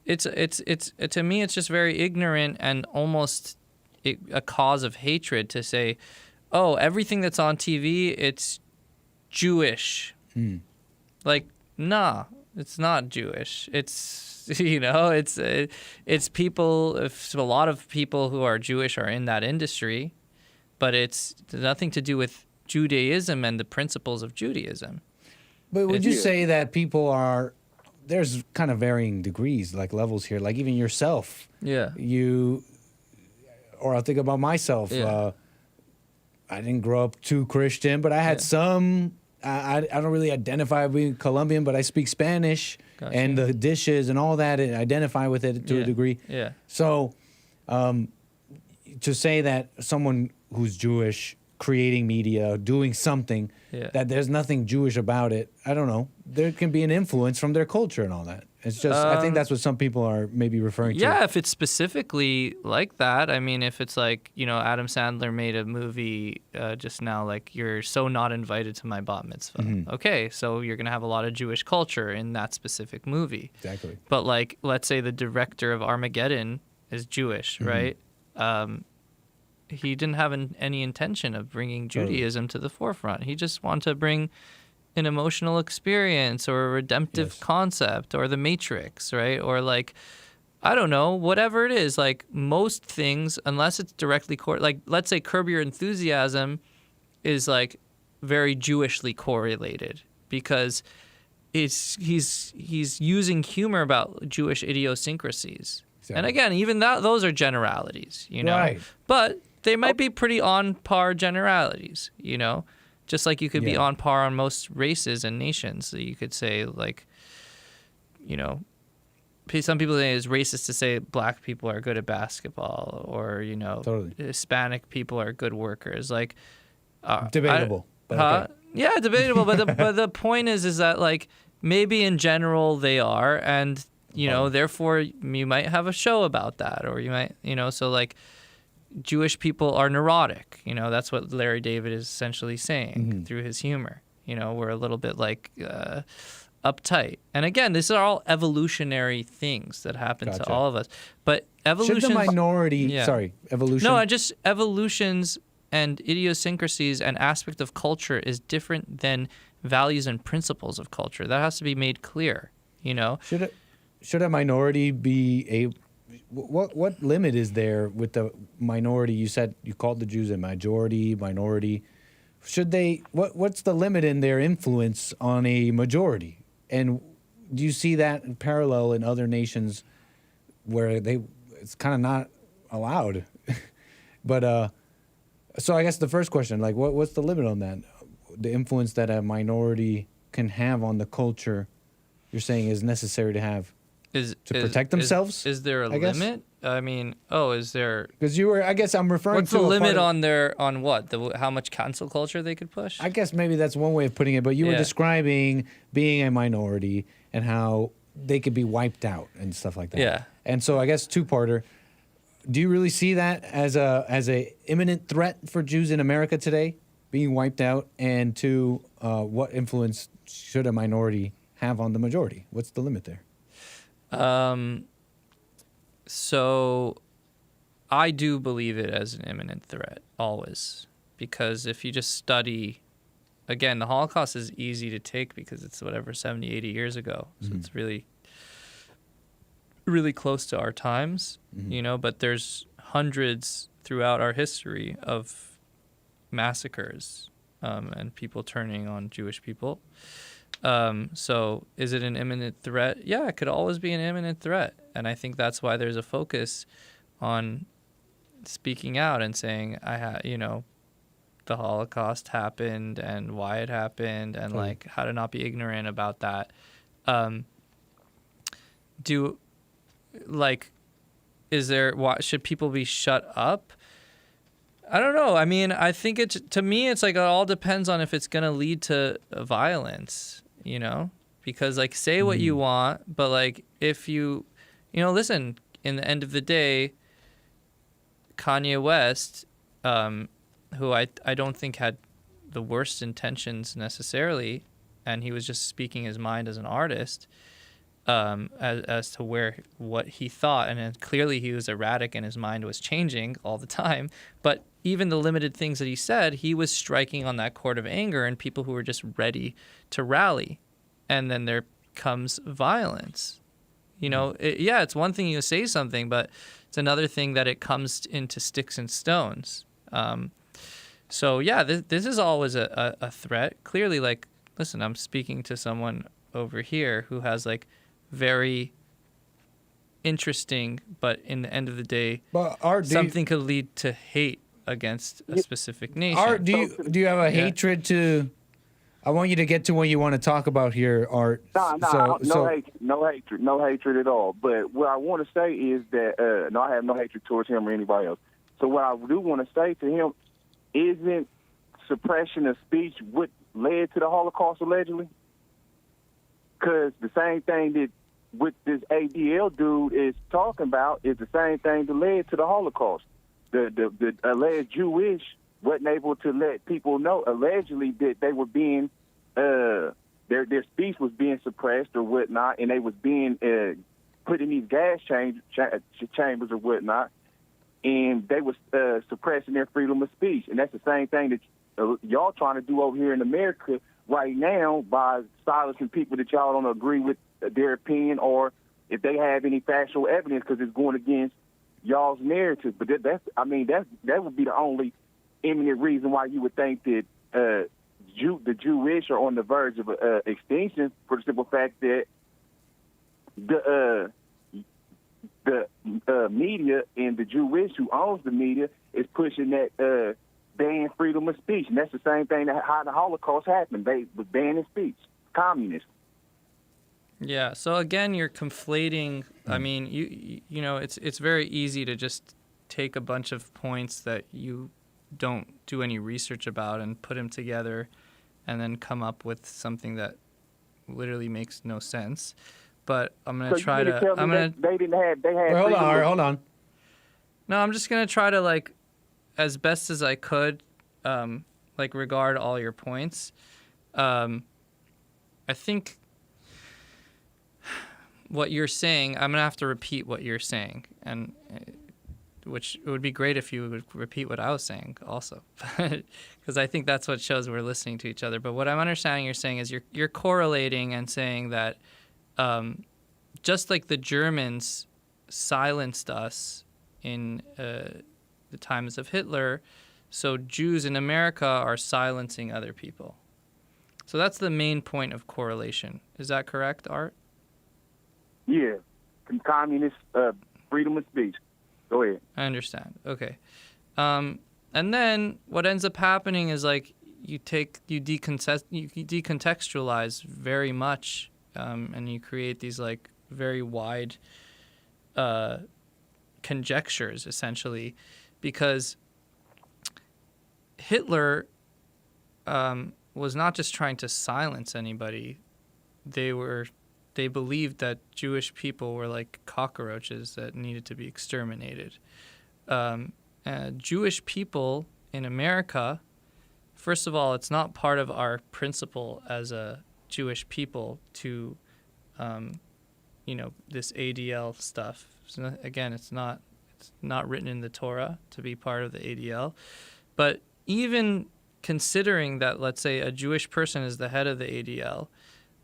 to me, it's just very ignorant and almost a cause of hatred to say, oh, everything that's on TV, it's Jewish. Like, nah, it's not Jewish. It's, it's people, a lot of people who are Jewish are in that industry, but it's nothing to do with Judaism and the principles of Judaism. But would you say that people are there's kind of varying degrees, like levels here. Like even yourself. Yeah. Or I'll think about myself. Yeah. I didn't grow up too Christian, but I had some. I don't really identify with being Colombian, but I speak Spanish, and the dishes and all that. I identify with it to a degree. Yeah. So, to say that someone who's Jewish creating media, doing something that there's nothing Jewish about it, I don't know. There can be an influence from their culture and all that. It's just, I think that's what some people are maybe referring to. Yeah, if it's specifically like that. I mean, if it's like, Adam Sandler made a movie just now, like, you're so not invited to my bat mitzvah. Mm-hmm. Okay, so you're going to have a lot of Jewish culture in that specific movie. Exactly. But, like, let's say the director of Armageddon is Jewish, right? He didn't have any intention of bringing Judaism to the forefront. He just wanted to bring an emotional experience or a redemptive concept or the Matrix, right? Or like, I don't know, whatever it is. Like most things, unless it's directly like let's say Curb Your Enthusiasm is like very Jewishly correlated because he's using humor about Jewish idiosyncrasies. Exactly. And again, even those are generalities, Right. But they might be pretty on par generalities, Just like you could be on par on most races and nations. So you could say, like, some people say it's racist to say black people are good at basketball or, Hispanic people are good workers. Like, debatable. Yeah, debatable. But the point is that, like, maybe in general they are. And, therefore you might have a show about that or you might, so like, Jewish people are neurotic. That's what Larry David is essentially saying through his humor. We're a little bit like uptight. And again, these are all evolutionary things that happen to all of us. But evolution. Should the minority, evolution? No, just evolutions and idiosyncrasies and aspect of culture is different than values and principles of culture. That has to be made clear. Should a minority be what limit is there with the minority? You said you called the Jews a minority. Should they? What's the limit in their influence on a majority? And do you see that in parallel in other nations where it's kind of not allowed? But so I guess the first question, like, what's the limit on that? The influence that a minority can have on the culture, you're saying is necessary to have. To protect themselves? Is there a limit? I mean, is there? Because I guess I'm referring what's to. What's the limit on what? How much cancel culture they could push? I guess maybe that's one way of putting it. But you were describing being a minority and how they could be wiped out and stuff like that. Yeah. And so I guess two-parter. Do you really see that as a imminent threat for Jews in America today, being wiped out? And two, what influence should a minority have on the majority? What's the limit there? So I do believe it as an imminent threat, always. Because if you just study, again, the Holocaust is easy to take because it's 70, 80 years ago. So it's really, really close to our times, but there's hundreds throughout our history of massacres and people turning on Jewish people. So is it an imminent threat? Yeah, it could always be an imminent threat. And I think that's why there's a focus on speaking out and saying, the Holocaust happened and why it happened and like how to not be ignorant about that. Should people be shut up? I don't know. I mean, I think to me, it's like it all depends on if it's going to lead to violence, because like say what you want, but like if you listen, in the end of the day, Kanye West, who I don't think had the worst intentions necessarily, and he was just speaking his mind as an artist, as to what he thought, and then clearly he was erratic and his mind was changing all the time. But even the limited things that he said, he was striking on that chord of anger and people who were just ready to rally, and then there comes violence. It's one thing you say something, but it's another thing that it comes into sticks and stones. So yeah, this is always a threat. Clearly, like, listen, I'm speaking to someone over here who has like very interesting, but in the end of the day, But Art, something could lead to hate against a specific nation. Art, do you have a hatred to? I want you to get to what you want to talk about here, Art. No hatred at all. But what I want to say is that no, I have no hatred towards him or anybody else. So what I do want to say to him, isn't suppression of speech what led to the Holocaust allegedly? Because the same thing that what this ADL dude is talking about is the same thing that led to the Holocaust. The alleged Jewish wasn't able to let people know allegedly that they were being their speech was being suppressed or whatnot, and they was being put in these gas chambers or whatnot, and they was suppressing their freedom of speech. And that's the same thing that y'all trying to do over here in America right now by silencing people that y'all don't agree with their opinion or if they have any factual evidence, because it's going against y'all's narrative. But that would be the only imminent reason why you would think that the Jewish are on the verge of extinction, for the simple fact that the media and the Jewish who owns the media is pushing that ban freedom of speech. And that's the same thing that how the Holocaust happened. They was banning speech. Communists. Yeah. So again, you're conflating. I mean, you know, it's very easy to just take a bunch of points that you don't do any research about and put them together, and then come up with something that literally makes no sense. But I'm gonna try to. They didn't have. They had. Wait, hold on. No, I'm just gonna try to, like, as best as I could, like, regard all your points. I think what you're saying, I'm gonna have to repeat what you're saying, and which it would be great if you would repeat what I was saying also, because I think that's what shows we're listening to each other. But what I'm understanding you're saying is you're correlating and saying that just like the Germans silenced us in the times of Hitler, so Jews in America are silencing other people. So that's the main point of correlation. Is that correct, Art? Yeah, communist freedom of speech. Go ahead. I understand. Okay. And then what ends up happening is, like, you decontextualize very much, and you create these, like, very wide conjectures, essentially, because Hitler was not just trying to silence anybody. They believed that Jewish people were like cockroaches that needed to be exterminated. Jewish people in America, first of all, it's not part of our principle as a Jewish people to, this ADL stuff. So again, it's not written in the Torah to be part of the ADL. But even considering that, let's say, a Jewish person is the head of the ADL,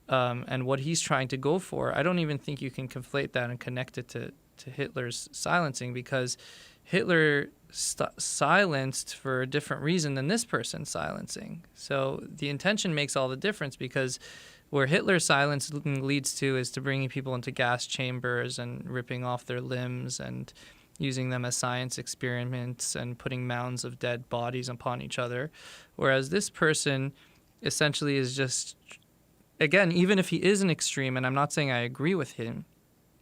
and what he's trying to go for, I don't even think you can conflate that and connect it to Hitler's silencing, because Hitler silenced for a different reason than this person's silencing. So the intention makes all the difference, because where Hitler's silence leads to is to bringing people into gas chambers and ripping off their limbs and using them as science experiments and putting mounds of dead bodies upon each other. Whereas this person essentially is just, again, even if he is an extreme, and I'm not saying I agree with him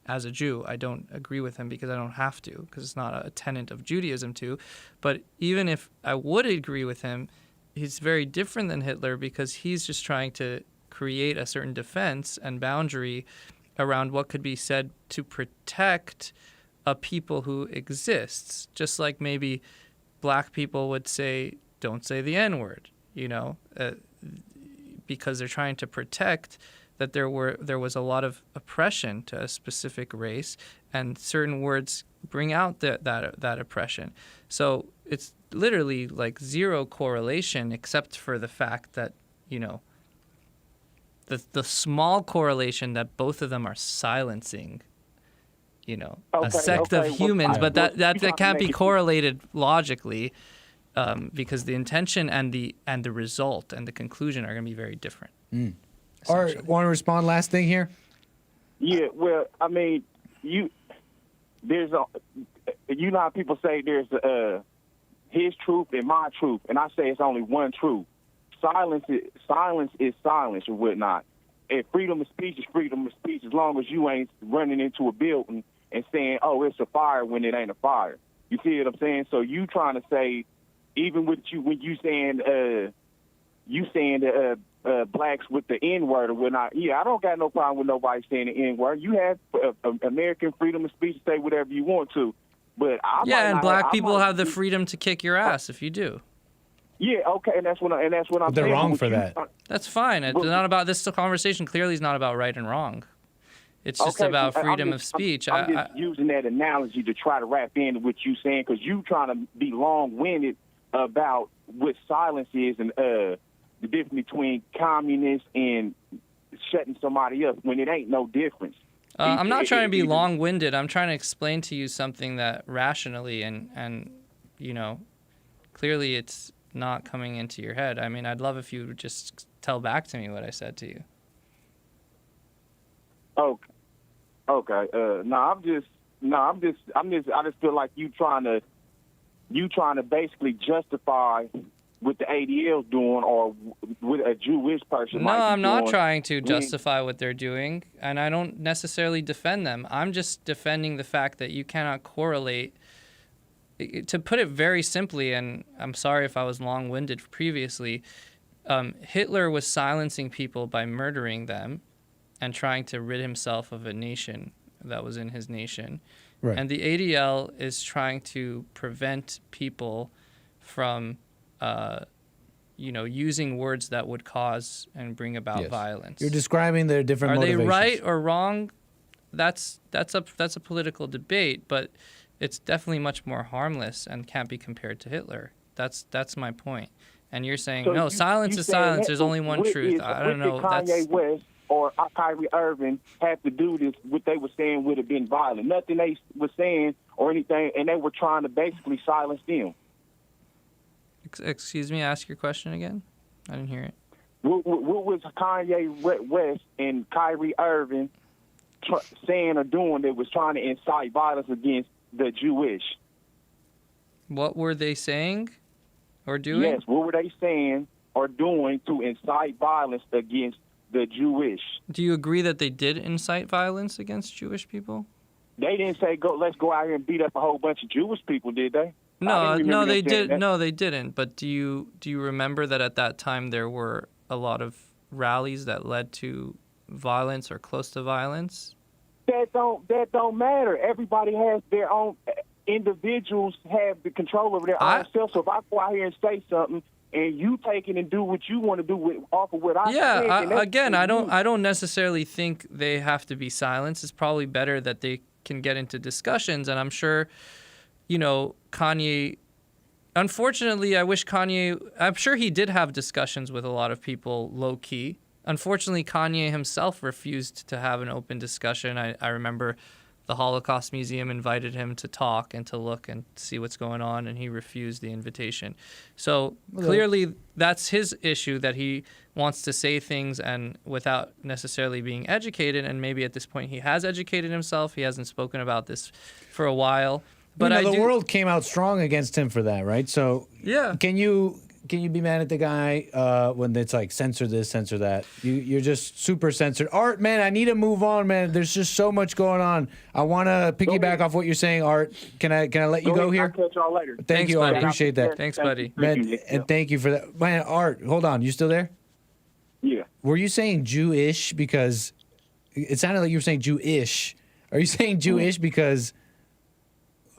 as a Jew, I don't agree with him because I don't have to, because it's not a tenet of Judaism to, but even if I would agree with him, he's very different than Hitler, because he's just trying to create a certain defense and boundary around what could be said to protect a people who exists, just like maybe black people would say, don't say the N-word, because they're trying to protect that there was a lot of oppression to a specific race, and certain words bring out that oppression. So it's literally like zero correlation, except for the fact that, the small correlation that both of them are silencing, a sect of humans, but that can't be correlated logically, because the intention and the result and the conclusion are going to be very different. All right, want to respond? Last thing here. Yeah, well, I mean, you know how people say there's his truth and my truth, and I say it's only one truth. Silence is silence or whatnot. And freedom of speech is freedom of speech as long as you ain't running into a building and saying, "Oh, it's a fire," when it ain't a fire. You see what I'm saying? So you trying to say, even with you when you saying blacks with the N-word or whatnot. Yeah, I don't got no problem with nobody saying the N-word. You have American freedom of speech to say whatever you want to. But black people have the freedom to kick your ass if you do. Yeah, okay, and that's what I'm saying. They're wrong for that. That's fine. It's not about this conversation. Clearly, is not about right and wrong. It's just about freedom of speech. I'm just using that analogy to try to wrap in what you saying, because you trying to be long-winded about what silence is and the difference between communists and shutting somebody up when it ain't no difference. I'm not trying to be long-winded. I'm trying to explain to you something that rationally and clearly it's not coming into your head. I mean, I'd love if you would just tell back to me what I said to you. Okay. I just feel like you trying to basically justify what the ADL's doing or what a Jewish person might be I'm not doing. trying to justify what they're doing, and I don't necessarily defend them. I'm just defending the fact that you cannot correlate. To put it very simply, and I'm sorry if I was long-winded previously, Hitler was silencing people by murdering them and trying to rid himself of a nation that was in his nation. Right. And the ADL is trying to prevent people from, using words that would cause and bring about violence. You're describing their different motivations. Are they right or wrong? That's a political debate, but it's definitely much more harmless and can't be compared to Hitler. That's my point. And you're saying, So no, you silence is silence. There's only one truth. I don't know. What did Kanye West or Kyrie Irving have to do this? What they were saying would have been violent. Nothing they were saying or anything, and they were trying to basically silence them. Excuse me, ask your question again? I didn't hear it. What was Kanye West and Kyrie Irving saying or doing that was trying to incite violence against the Jewish? What were they saying or doing? Yes, what were they saying or doing to incite violence against the Jewish? Do you agree that they did incite violence against Jewish people? They didn't say let's go out here and beat up a whole bunch of Jewish people, did they? No, they did. No, they didn't. But do you remember that at that time there were a lot of rallies that led to violence or close to violence? That don't matter. Everybody has their own. Individuals have the control over their own self. So if I go out here and say something and you take it and do what you want to do off of what I say, again, I don't necessarily think they have to be silenced. It's probably better that they can get into discussions, and I'm sure, Kanye. Unfortunately, I'm sure he did have discussions with a lot of people low key. Unfortunately, Kanye himself refused to have an open discussion. I remember the Holocaust Museum invited him to talk and to look and see what's going on, and he refused the invitation. So clearly that's his issue, that he wants to say things and without necessarily being educated, and maybe at this point he has educated himself. He hasn't spoken about this for a while. But the world came out strong against him for that, right? So yeah. Can you be mad at the guy when it's like censor this, censor that? You're just super censored. Art, man, I need to move on, man. There's just so much going on. I want to piggyback off what you're saying, Art. Can I let you go here? I'll catch y'all later. Thank you, Art. Appreciate that. Thanks, buddy. Man, and thank you for that. Man, Art, hold on. You still there? Yeah. Were you saying Jewish because it sounded like you were saying Jewish? Are you saying Jewish because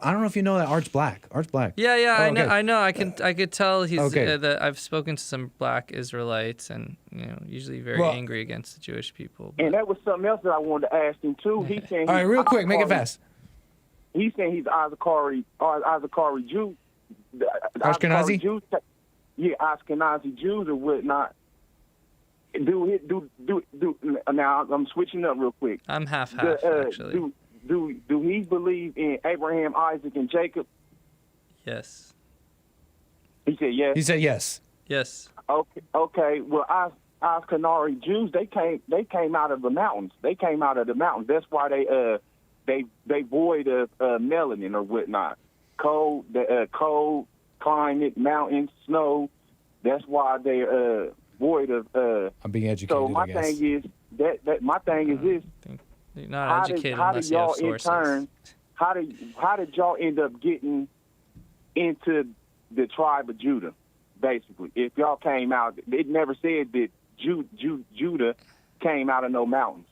I don't know if you know that Art's black. Art's black. Yeah, Oh, okay. I know. I could tell he's Okay. that I've spoken to some black Israelites, and usually very angry against the Jewish people. And that was something else that I wanted to ask him too. He's saying, all right, real quick, make it fast. He's saying he's Azakari Jew. Ashkenazi? Jews, Ashkenazi Jews or whatnot. Now I'm switching up real quick. I'm half actually. Do he believe in Abraham, Isaac, and Jacob? Yes. He said yes. He said yes. Yes. Okay. Well, Ashkenazi Jews, they came out of the mountains. They came out of the mountains. That's why they void of melanin or whatnot. Cold climate, mountains, snow. That's why they void of. I'm being educated. So my thing is my thing is this: you're not educated unless you have sources. How did y'all end up getting into the tribe of Judah? Basically, if y'all came out, it never said that Judah came out of no mountains.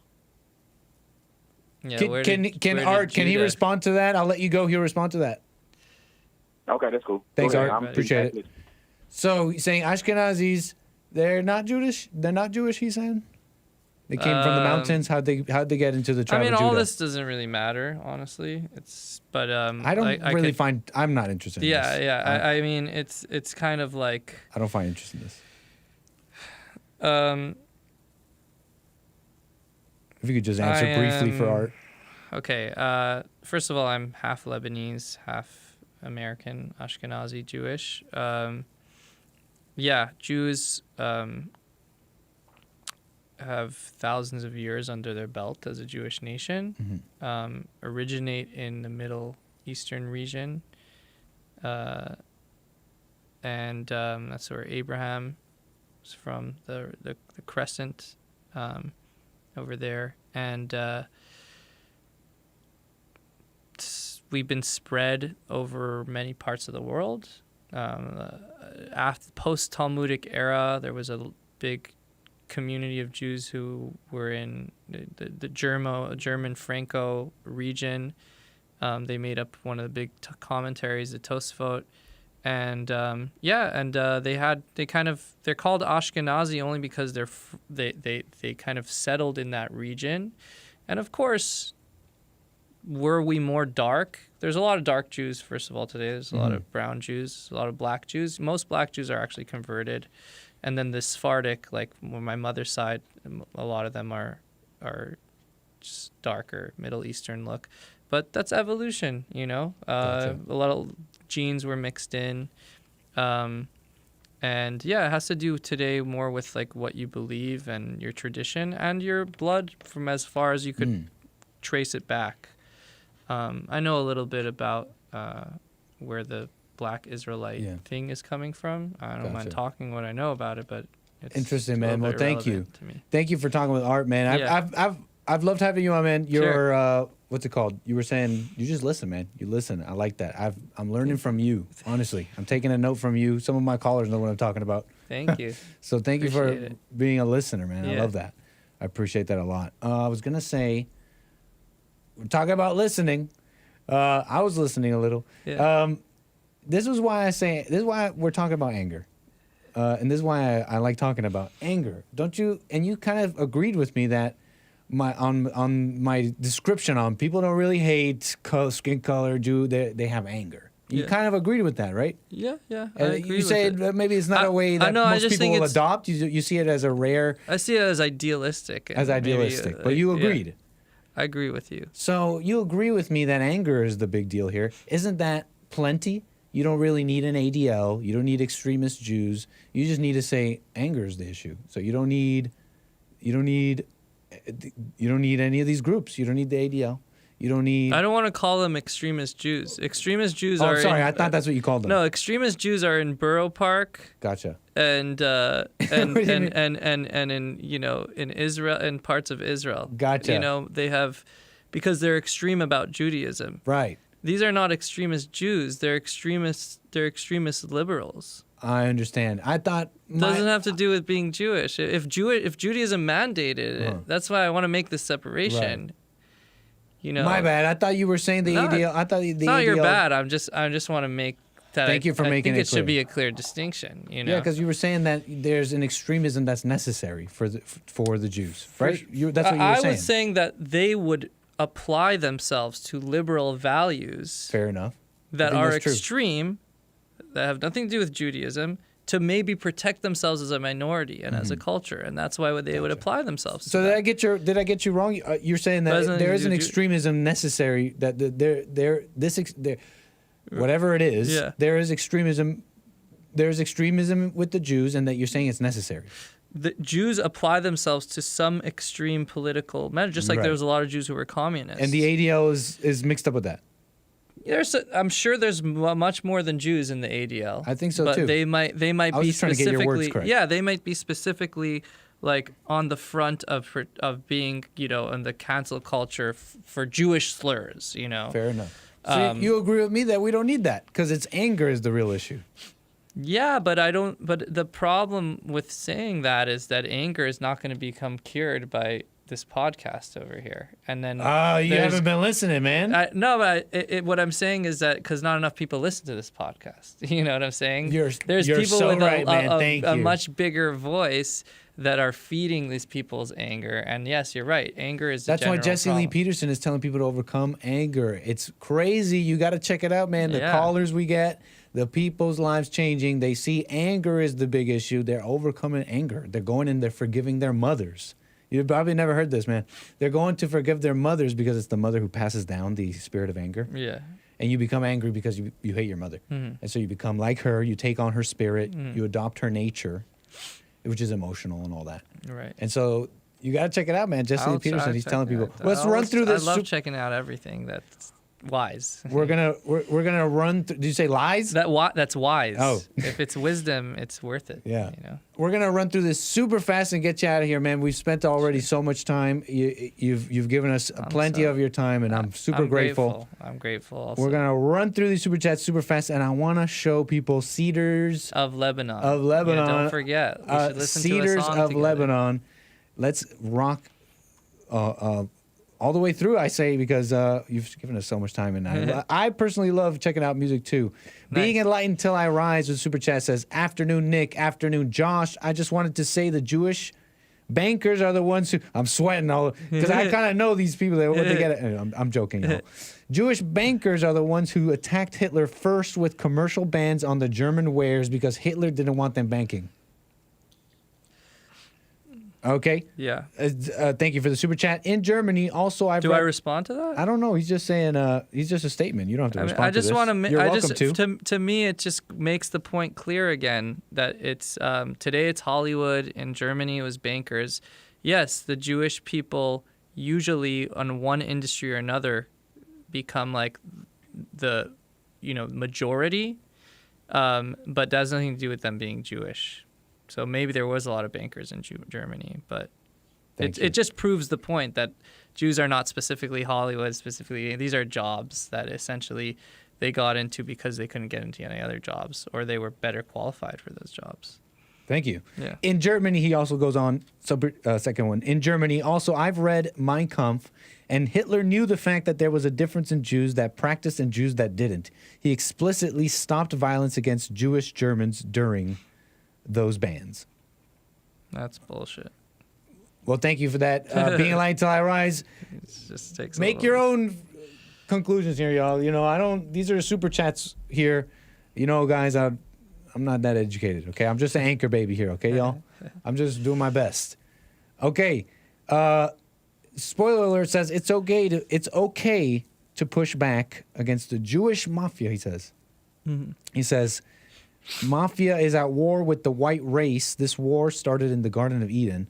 Yeah, can Art? Can he respond to that? I'll let you go. He'll respond to that. Okay, that's cool. Thanks, Art. Appreciate it. So he's saying Ashkenazis, they're not Jewish. They're not Jewish. He's saying they came from the mountains. How'd they get into the tribe of Judah? all this doesn't really matter, honestly. But I don't really find. I'm not interested. in this. I mean, it's kind of like I don't find interest in this. If you could just answer briefly for Art. Okay. First of all, I'm half Lebanese, half American, Ashkenazi, Jewish. Jews have thousands of years under their belt as a Jewish nation. Originate in the Middle Eastern region. And that's where Abraham was from, the crescent over there. And we've been spread over many parts of the world. After post-Talmudic era, there was a big community of Jews who were in the German Franco region. They made up one of the big commentaries, the 𝒏𝒊𝒄𝒌𝒔𝒕𝒓𝒆𝒂𝒎, and they're called Ashkenazi only because they kind of settled in that region, and of course, were we more dark? There's a lot of dark Jews, first of all, today. There's a lot of brown Jews, a lot of black Jews. Most black Jews are actually converted. And then the Sephardic, like on my mother's side, a lot of them are just darker, Middle Eastern look. But that's evolution, you know. Gotcha. A lot of genes were mixed in. And it has to do today more with like what you believe and your tradition and your blood from as far as you could trace it back. I know a little bit about where the Black Israelite thing is coming from. I don't mind talking what I know about it, but it's interesting, man. Well, thank you. To me. Thank you for talking with Art, man. I've loved having you on, man. You're what's it called? You were saying you just listen, man. You listen. I like that. I'm learning from you. Honestly, I'm taking a note from you. Some of my callers know what I'm talking about. Thank you. So thank you for being a listener, man. I love that. I appreciate that a lot. I was gonna say, we're talking about listening. I was listening a little. Yeah. This is why we're talking about anger. And this is why I like talking about anger. Don't you? And you kind of agreed with me that on my description on people don't really hate skin color, they have anger. You kind of agreed with that, right? Yeah. I agree you say maybe it's not a way that most people will adopt. You see it as a rare. I see it as idealistic. But you agreed. Yeah. I agree with you. So you agree with me that anger is the big deal here. Isn't that plenty? You don't really need an ADL. You don't need extremist Jews. You just need to say anger is the issue. So you don't need any of these groups. You don't need the ADL. You don't need. I don't want to call them extremist Jews. Extremist Jews are. Oh, sorry. I thought that's what you called them. No, extremist Jews are in Borough Park. Gotcha. And in in Israel and parts of Israel. Gotcha. They have, because they're extreme about Judaism. Right. These are not extremist Jews. They're extremist liberals. I understand. I thought doesn't have to do with being Jewish. If Judaism mandated it, that's why I want to make this separation. Right. My bad. I thought you were saying the ADL. I thought the ADL. Not your bad. I just want to make that. Thank you for making it clear. I think it should be a clear distinction. Yeah, because you were saying that there's an extremism that's necessary for the Jews, right? That's what you were saying. I was saying that they would apply themselves to liberal values. Fair enough. That are extreme, that have nothing to do with Judaism, to maybe protect themselves as a minority and as a culture, and that's why they would apply themselves. So did I get you wrong? You're saying that there is an extremism necessary, that whatever it is, there is extremism. There's extremism with the Jews, and that you're saying it's necessary. the Jews apply themselves to some extreme political measure, just like there was a lot of Jews who were communists. And the ADL is mixed up with that. I'm sure there's much more than Jews in the ADL. I think so but too. They might I was be just trying to get your words specifically, correct. yeah, they might be specifically like on the front of being, you know, in the cancel culture for Jewish slurs, you know. Fair enough. So you agree with me that we don't need that because it's anger is the real issue. Yeah, but I don't. But the problem with saying that is that anger is not going to become cured by this podcast over here. And then you haven't been listening, man. No, but what I'm saying is that because not enough people listen to this podcast. You know what I'm saying? You're people so with right, man. a much bigger voice that are feeding these people's anger. And yes, you're right. Anger is That's why Jesse problem. Lee Peterson is telling people to overcome anger. It's crazy. You got to check it out, man. The callers we get, the people's lives changing. They see anger is the big issue. They're overcoming anger. They're going and they're forgiving their mothers. You've probably never heard this, man. They're going to forgive their mothers because it's the mother who passes down the spirit of anger. Yeah. And you become angry because you hate your mother. Mm-hmm. And so you become like her. You take on her spirit. You adopt her nature, which is emotional and all that. Right. And so you got to check it out, man. Jesse Lee Peterson, he's telling people. Let's run through this. I love checking out everything that's wise. We're gonna run. Did you say lies? That's wise. Oh, if it's wisdom, it's worth it. Yeah. You know. We're gonna run through this super fast and get you out of here, man. We've spent already so much time. You've given us plenty of your time, and I'm super grateful. I'm grateful. Also. We're gonna run through these super chats super fast, and I want to show people Cedars of Lebanon. Yeah, don't forget. We should listen Cedars to a song of together. Lebanon. Let's rock. All the way through, I say, because you've given us so much time, and I personally love checking out music too. Nice. Being enlightened till I rise with super chat says, "Afternoon, Nick. Afternoon, Josh. I just wanted to say the Jewish bankers are the ones who I'm sweating all because I kind of know these people. What they get. I'm joking. You know. Jewish bankers are the ones who attacked Hitler first with commercial bans on the German wares because Hitler didn't want them banking." Okay. Yeah. Thank you for the super chat. In Germany, also I've. Do I respond to that? I don't know. He's just saying. He's just a statement. You don't have to respond. I just want to. You're welcome to. To me, it just makes the point clear again that it's today it's Hollywood. In Germany, it was bankers. Yes, the Jewish people usually on one industry or another become like the majority, but that has nothing to do with them being Jewish. So maybe there was a lot of bankers in Germany, but it just proves the point that Jews are not specifically Hollywood, these are jobs that essentially they got into because they couldn't get into any other jobs or they were better qualified for those jobs. Thank you. Yeah. In Germany, he also goes on, second one. In Germany, also, I've read Mein Kampf, and Hitler knew the fact that there was a difference in Jews that practiced and Jews that didn't. He explicitly stopped violence against Jewish Germans during those bans. That's bullshit. Well, thank you for that. Being enlightened till I rise. It just takes Make your own conclusions here, y'all. I don't. These are super chats here. Guys, I'm not that educated. Okay, I'm just an anchor baby here. Okay, y'all. I'm just doing my best. Okay. Spoiler alert says it's okay to push back against the Jewish mafia. He says. Mm-hmm. He says. Mafia is at war with the white race. This war started in the Garden of Eden.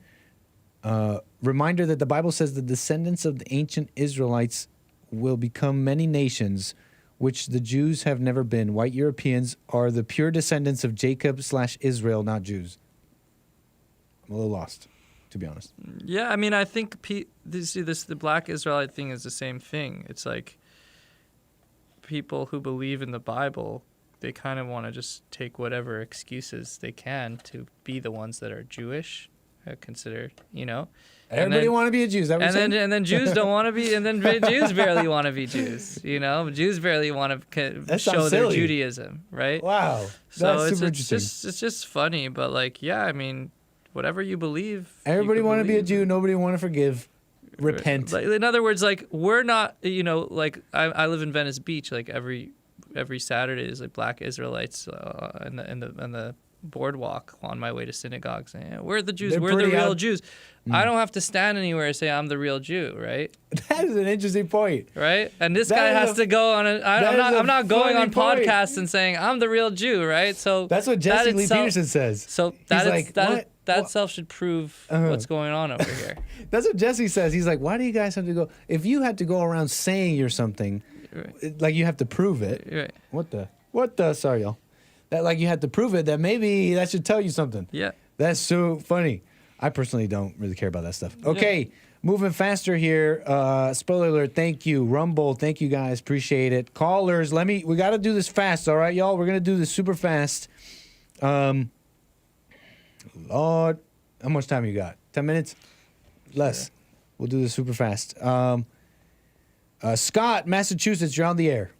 Reminder that the Bible says the descendants of the ancient Israelites will become many nations, which the Jews have never been. White Europeans are the pure descendants of Jacob/Israel, not Jews. I'm a little lost, to be honest. Yeah, I mean, I think the black Israelite thing is the same thing. It's like people who believe in the Bible, they kind of want to just take whatever excuses they can to be the ones that are Jewish, considered, Everybody want to be a Jew. And then Jews don't want to be, and then Jews barely want to be Jews. Jews barely want to show their Judaism, right? Wow, so that's super interesting. It's just funny, but I mean, whatever you believe. Everybody want to be a Jew. Nobody want to forgive. Repent. In other words, we're not. I live in Venice Beach. Every Saturday is black Israelites in the boardwalk on my way to synagogue saying, we're the Jews, we're the real Jews. I don't have to stand anywhere and say I'm the real Jew, right? That is an interesting point. Right? And this guy has to go on I'm not going on podcasts and saying I'm the real Jew, right? So that's what Jesse Lee Peterson says. So that itself should prove what's going on over here. That's what Jesse says. He's like, why do you guys have to go? If you had to go around saying you're something, like you have to prove it. Right. What the? Sorry, y'all. That like you had to prove it. That maybe that should tell you something. Yeah. That's so funny. I personally don't really care about that stuff. Okay, moving faster here. Spoiler alert. Thank you, Rumble. Thank you guys. Appreciate it. Callers, we got to do this fast. All right, y'all. We're gonna do this super fast. Lord, how much time you got? 10 minutes? Less. Sure. We'll do this super fast. Scott, Massachusetts, you're on the air.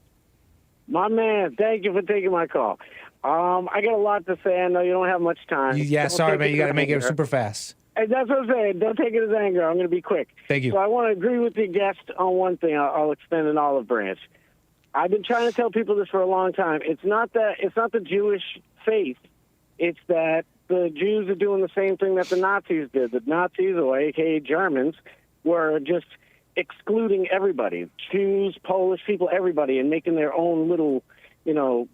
My man, thank you for taking my call. I got a lot to say. I know you don't have much time. Sorry, man. You got to make it super fast. And that's what I'm saying. Don't take it as anger. I'm going to be quick. Thank you. So I want to agree with the guest on one thing. I'll extend an olive branch. I've been trying to tell people this for a long time. It's not the Jewish faith. It's that the Jews are doing the same thing that the Nazis did. The Nazis, or a.k.a. Germans, were just excluding everybody, Jews, Polish people, everybody, and making their own little,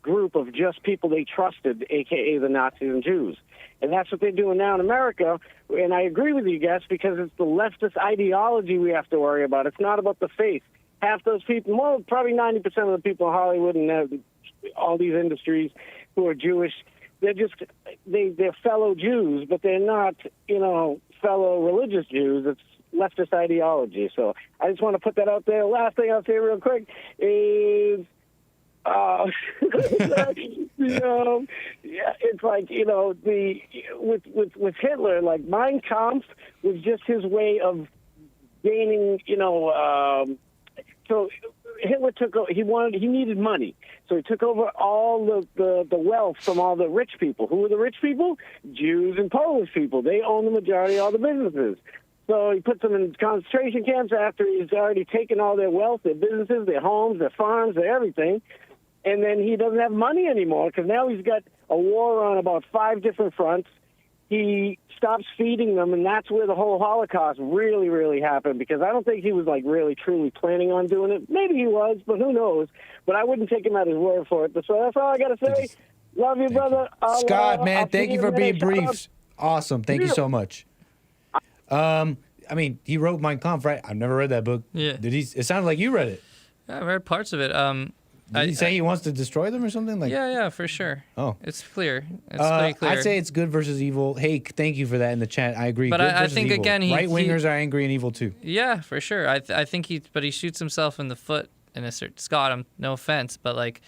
group of just people they trusted, a.k.a. the Nazis and Jews. And that's what they're doing now in America. And I agree with you, guys, because it's the leftist ideology we have to worry about. It's not about the faith. Half those people, probably 90% of the people in Hollywood and all these industries who are Jewish, they're fellow Jews, but they're not, fellow religious Jews. It's leftist ideology. So I just want to put that out there. Last thing I'll say real quick is, it's like, with Hitler, like Mein Kampf was just his way of gaining, so Hitler he needed money. So he took over all the wealth from all the rich people. Who were the rich people? Jews and Polish people. They own the majority of all the businesses. So he puts them in concentration camps after he's already taken all their wealth, their businesses, their homes, their farms, their everything. And then he doesn't have money anymore because now he's got a war on about 5 different fronts. He stops feeding them, and that's where the whole Holocaust really, really happened, because I don't think he was, really, truly planning on doing it. Maybe he was, but who knows? But I wouldn't take him at his word for it. So that's all I got to say. Love you, brother. Scott, man, thank you for being brief. Awesome. Thank you so much. He wrote Mein Kampf, right? I've never read that book. Yeah. It sounded like you read it. Yeah, I read parts of it. Did he say he wants to destroy them or something? Yeah, for sure. Oh. It's clear. It's pretty clear. I'd say it's good versus evil. Hey, thank you for that in the chat. I agree. But good I versus think, evil. again, right-wingers are angry and evil, too. Yeah, for sure. I think he shoots himself in the foot in a certain... Scott, no offense, but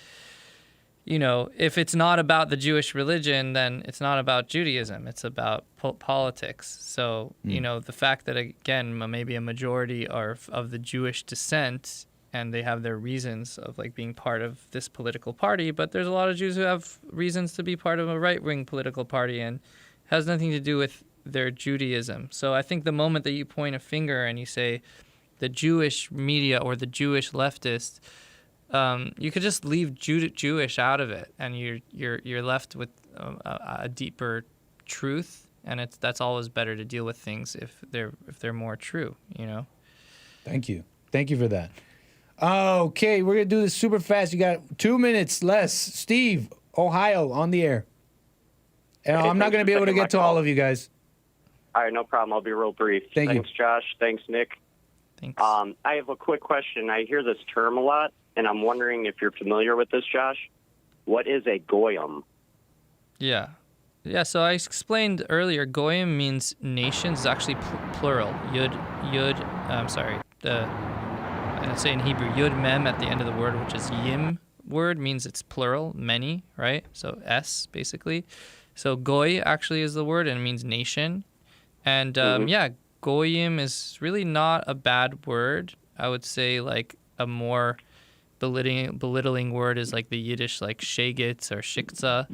if it's not about the Jewish religion, then it's not about Judaism. It's about politics. So, the fact that, again, maybe a majority are of the Jewish descent, and they have their reasons of being part of this political party, but there's a lot of Jews who have reasons to be part of a right-wing political party, and has nothing to do with their Judaism. So I think the moment that you point a finger and you say the Jewish media or the Jewish leftist, you could just leave Jewish out of it, and you're left with a deeper truth, and that's always better to deal with things if they're more true. Thank you for that. Okay, we're gonna do this super fast. You got 2 minutes less. Steve, Ohio, on the air. And I'm not gonna be able to get to all of you guys. All right, no problem. I'll be real brief. Thanks, Josh. Thanks, Nick. Thanks. I have a quick question. I hear this term a lot, and I'm wondering if you're familiar with this, Josh. What is a goyim? Yeah, so I explained earlier, goyim means nations. It's actually plural. I'd say in Hebrew, yud mem at the end of the word, which is yim word, means it's plural, many, right? So S, basically. So goy actually is the word, and it means nation. And goyim is really not a bad word. I would say a more belittling word is the Yiddish shegitz or shikza.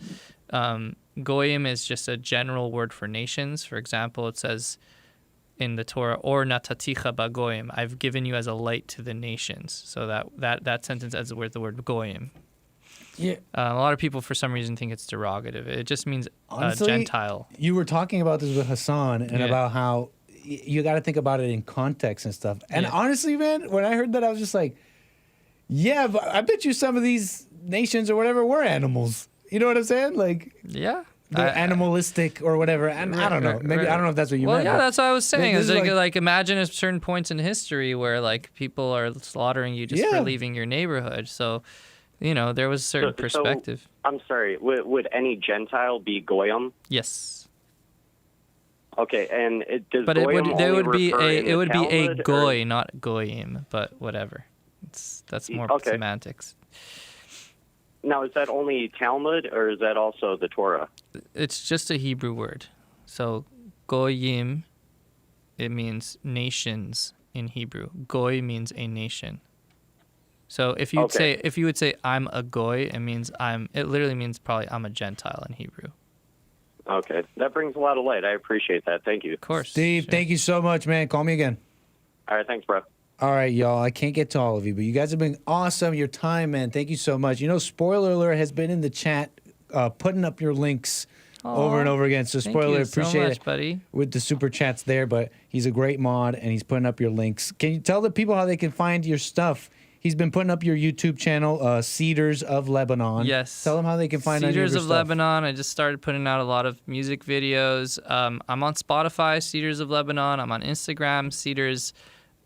Goyim is just a general word for nations. For example, it says in the Torah, or nataticha bagoyim, I've given you as a light to the nations. So that sentence adds the word goyim. Yeah. A lot of people, for some reason, think it's derogative. It just means Honestly, Gentile. You were talking about this with Hassan and about how you got to think about it in context and stuff. And honestly, man, when I heard that, I was just like, yeah, but I bet you some of these nations or whatever were animals. You know what I'm saying? Yeah. they're animalistic or whatever. And I don't know. Maybe I don't know if that's what you meant. Well, yeah, that's what I was saying. This Is is like imagine at certain points in history where like people are slaughtering you just for leaving your neighborhood. So, there was a certain perspective. So, I'm sorry. Would any Gentile be goyim? Yes. Okay, and does but goyim it would be a Talmud, goy, not goyim, but whatever. That's more semantics. Now, is that only Talmud, or is that also the Torah? It's just a Hebrew word. So, goyim, it means nations in Hebrew. Goy means a nation. So if you would say I'm a goy, it literally means probably I'm a Gentile in Hebrew. Okay, that brings a lot of light. I appreciate that. Thank you. Of course. Steve, thank you so much, man. Call me again. All right, thanks, bro. All right, y'all. I can't get to all of you, but you guys have been awesome. Your time, man. Thank you so much. Spoiler alert has been in the chat, putting up your links over and over again. So spoiler, appreciate it, buddy. With the super chats there. But he's a great mod, and he's putting up your links. Can you tell the people how they can find your stuff? He's been putting up your YouTube channel, Cedars of Lebanon. Yes. Tell them how they can find Cedars of stuff. Lebanon. I just started putting out a lot of music videos. I'm on Spotify, Cedars of Lebanon. I'm on Instagram, Cedars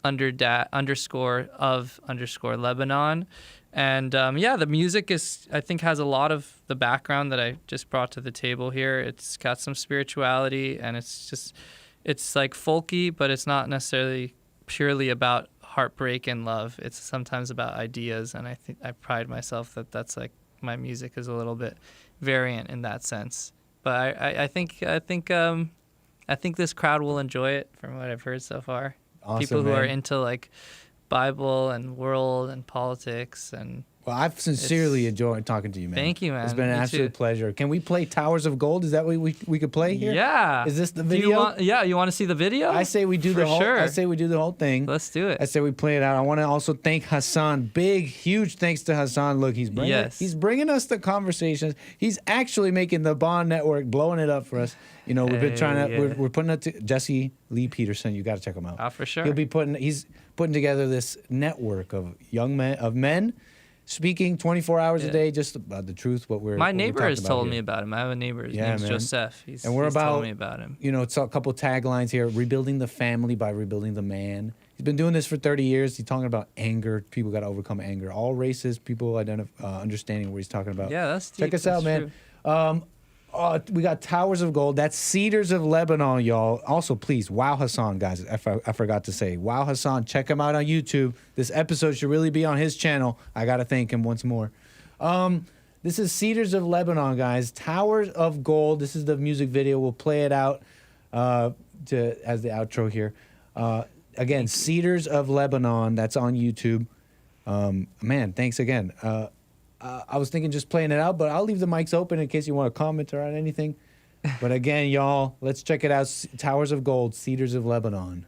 _of_Lebanon. And the music I think has a lot of the background that I just brought to the table here. It's got some spirituality, and it's like folky, but it's not necessarily purely about heartbreak and love. It's sometimes about ideas, and I think I pride myself that's like my music is a little bit variant in that sense. But I think this crowd will enjoy it from what I've heard so far. Awesome, people who man. are into like Bible and world and politics and. Well, I've sincerely enjoyed talking to you, man. Thank you, man. It's been an absolute pleasure. Can we play Towers of Gold? Is that what we could play here? Yeah. Is this the video? You want to see the video? I say we do the whole. Sure. I say we do the whole thing. Let's do it. I say we play it out. I want to also thank Hassan. Huge thanks to Hassan. Look, he's bringing us the conversations. He's actually making the Bond Network, blowing it up for us. We've been trying to. We're putting it to Jesse Lee Peterson. You got to check him out. For sure. He's putting together this network of men. Speaking 24 hours a day, just about the truth. My neighbor has told me about him. I have a neighbor. His name's Joseph. He's told me about him. It's a couple taglines here: rebuilding the family by rebuilding the man. He's been doing this for 30 years. He's talking about anger. People got to overcome anger. All races, people understanding what he's talking about. Yeah, that's deep. Check us out, man. We got Towers of Gold. That's Cedars of Lebanon, y'all. Also, please, wow Hassan, guys. I forgot to say. Wow Hassan. Check him out on YouTube. This episode should really be on his channel. I got to thank him once more. This is Cedars of Lebanon, guys. Towers of Gold. This is the music video. We'll play it out as the outro here. Again, Cedars of Lebanon. That's on YouTube. Man, thanks again. I was thinking just playing it out, but I'll leave the mics open in case you want to comment or on anything. But again, y'all, let's check it out. Towers of Gold, Cedars of Lebanon.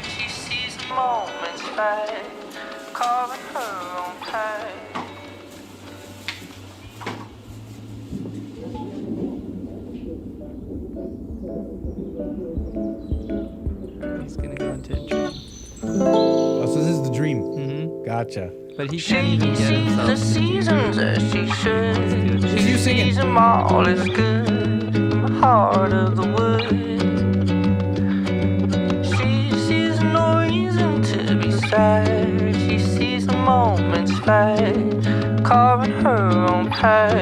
She sees the moments fade, carving her own path. He's gonna go into a dream. Oh, so this is the dream. Mm-hmm. Gotcha. But he can't even get himself. The seasons as she should. This is you singing. Sees them all is good in the heart of the wood. She sees no reason to be sad. She sees the moments fade, carving her own path.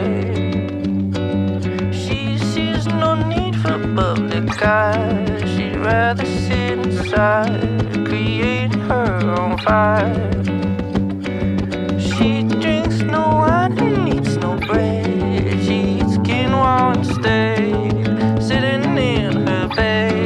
She sees no need for public eye. She'd rather sit inside, create her own fire. She drinks no wine and eats no bread. She eats quinoa instead, sitting in her bed.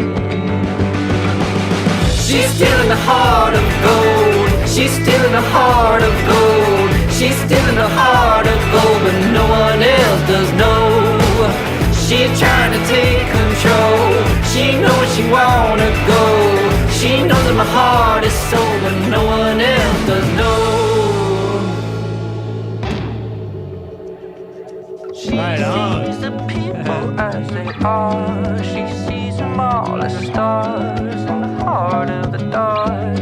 She's still in the heart of gold. She's still in the heart of gold. She's still in the heart of gold, but no one else does know. She's trying to take control. She knows she wanna go. She knows that my heart is sold, but no one else does know. She sees the people as they are. She sees them all as stars in the heart of the dark.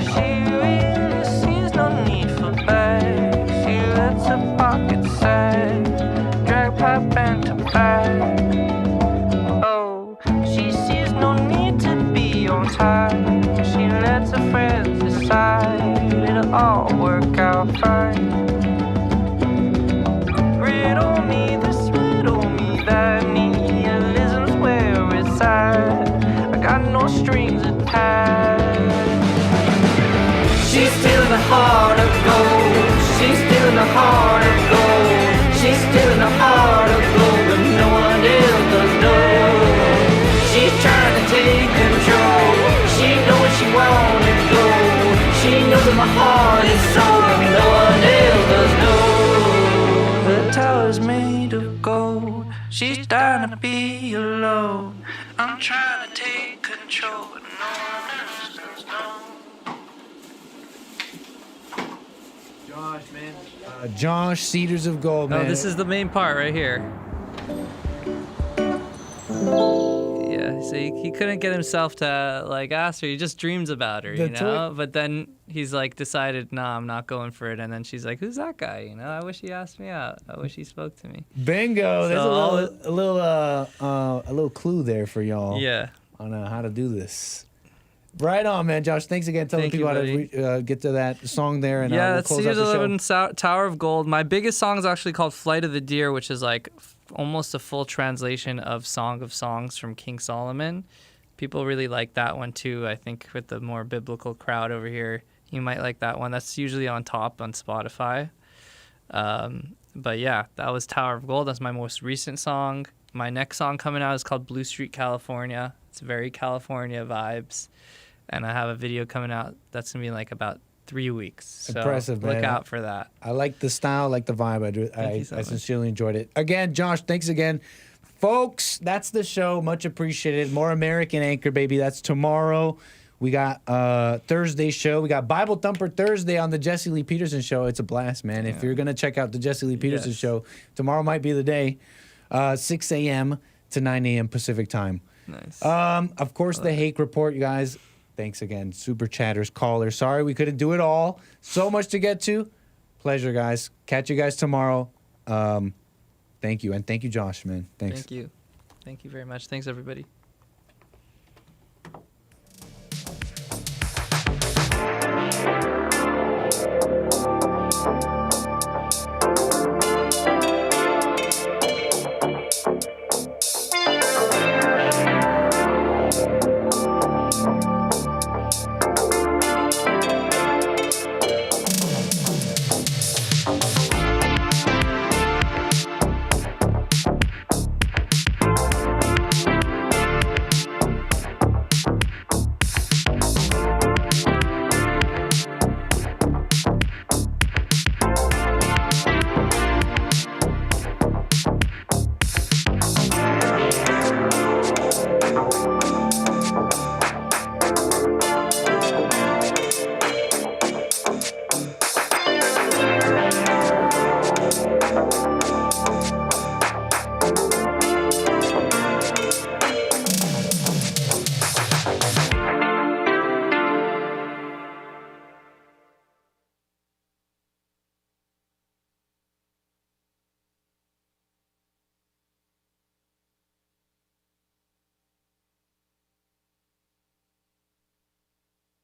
She really sees no need for bags. She lets her pockets sag, drag pipe and tobacco. Oh, she sees no need to be on time. She lets her friends decide it'll all work out fine. Riddle me this, riddle me that, nihilism's where it's at. I got no strings attached. She's stealing the heart of gold. She's stealing the heart of gold. She's stealing the heart of gold, but no one else does know. She's trying to take control. She knows what she wants to go. She knows that my heart is sold, but no one else does know. The tower's made of gold. She's trying to be alone. I'm trying to take control, but no one else does know. Josh, man. Josh, Cedars of Gold, man. No, this is the main part right here. Yeah, so he couldn't get himself to like ask her. He just dreams about her, you know. But then he's like decided, nah, I'm not going for it. And then she's like, who's that guy? You know, I wish he asked me out. I wish he spoke to me. Bingo. There's a little clue there for y'all. Yeah. On how to do this. Right on, man. Josh, thanks again. Tell the people how to get to that song there. And yeah, we'll that's close out Cedars the show. 11 Tower of Gold. My biggest song is actually called Flight of the Deer, which is like almost a full translation of Song of Songs from King Solomon. People really like that one too. I think with the more biblical crowd over here, you might like that one. That's usually on top on Spotify. But yeah, that was Tower of Gold. That's my most recent song. My next song coming out is called Blue Street, California. It's very California vibes. And I have a video coming out that's going to be in like about 3 weeks. So impressive, man. Look out for that. I like the style, I like the vibe. I sincerely enjoyed it. Again, Josh, thanks again. Folks, that's the show. Much appreciated. More American Anchor, baby. That's tomorrow. We got Thursday show. We got Bible Thumper Thursday on the Jesse Lee Peterson show. It's a blast, man. If you're going to check out the Jesse Lee Peterson show, tomorrow might be the day. 6 a.m. to 9 a.m. Pacific time. Nice. Of course, the Hake Report, you guys. Thanks again. Super chatters, callers. Sorry we couldn't do it all. So much to get to. Pleasure, guys. Catch you guys tomorrow. Thank you. And thank you, Josh, man. Thanks. Thank you. Thank you very much. Thanks, everybody.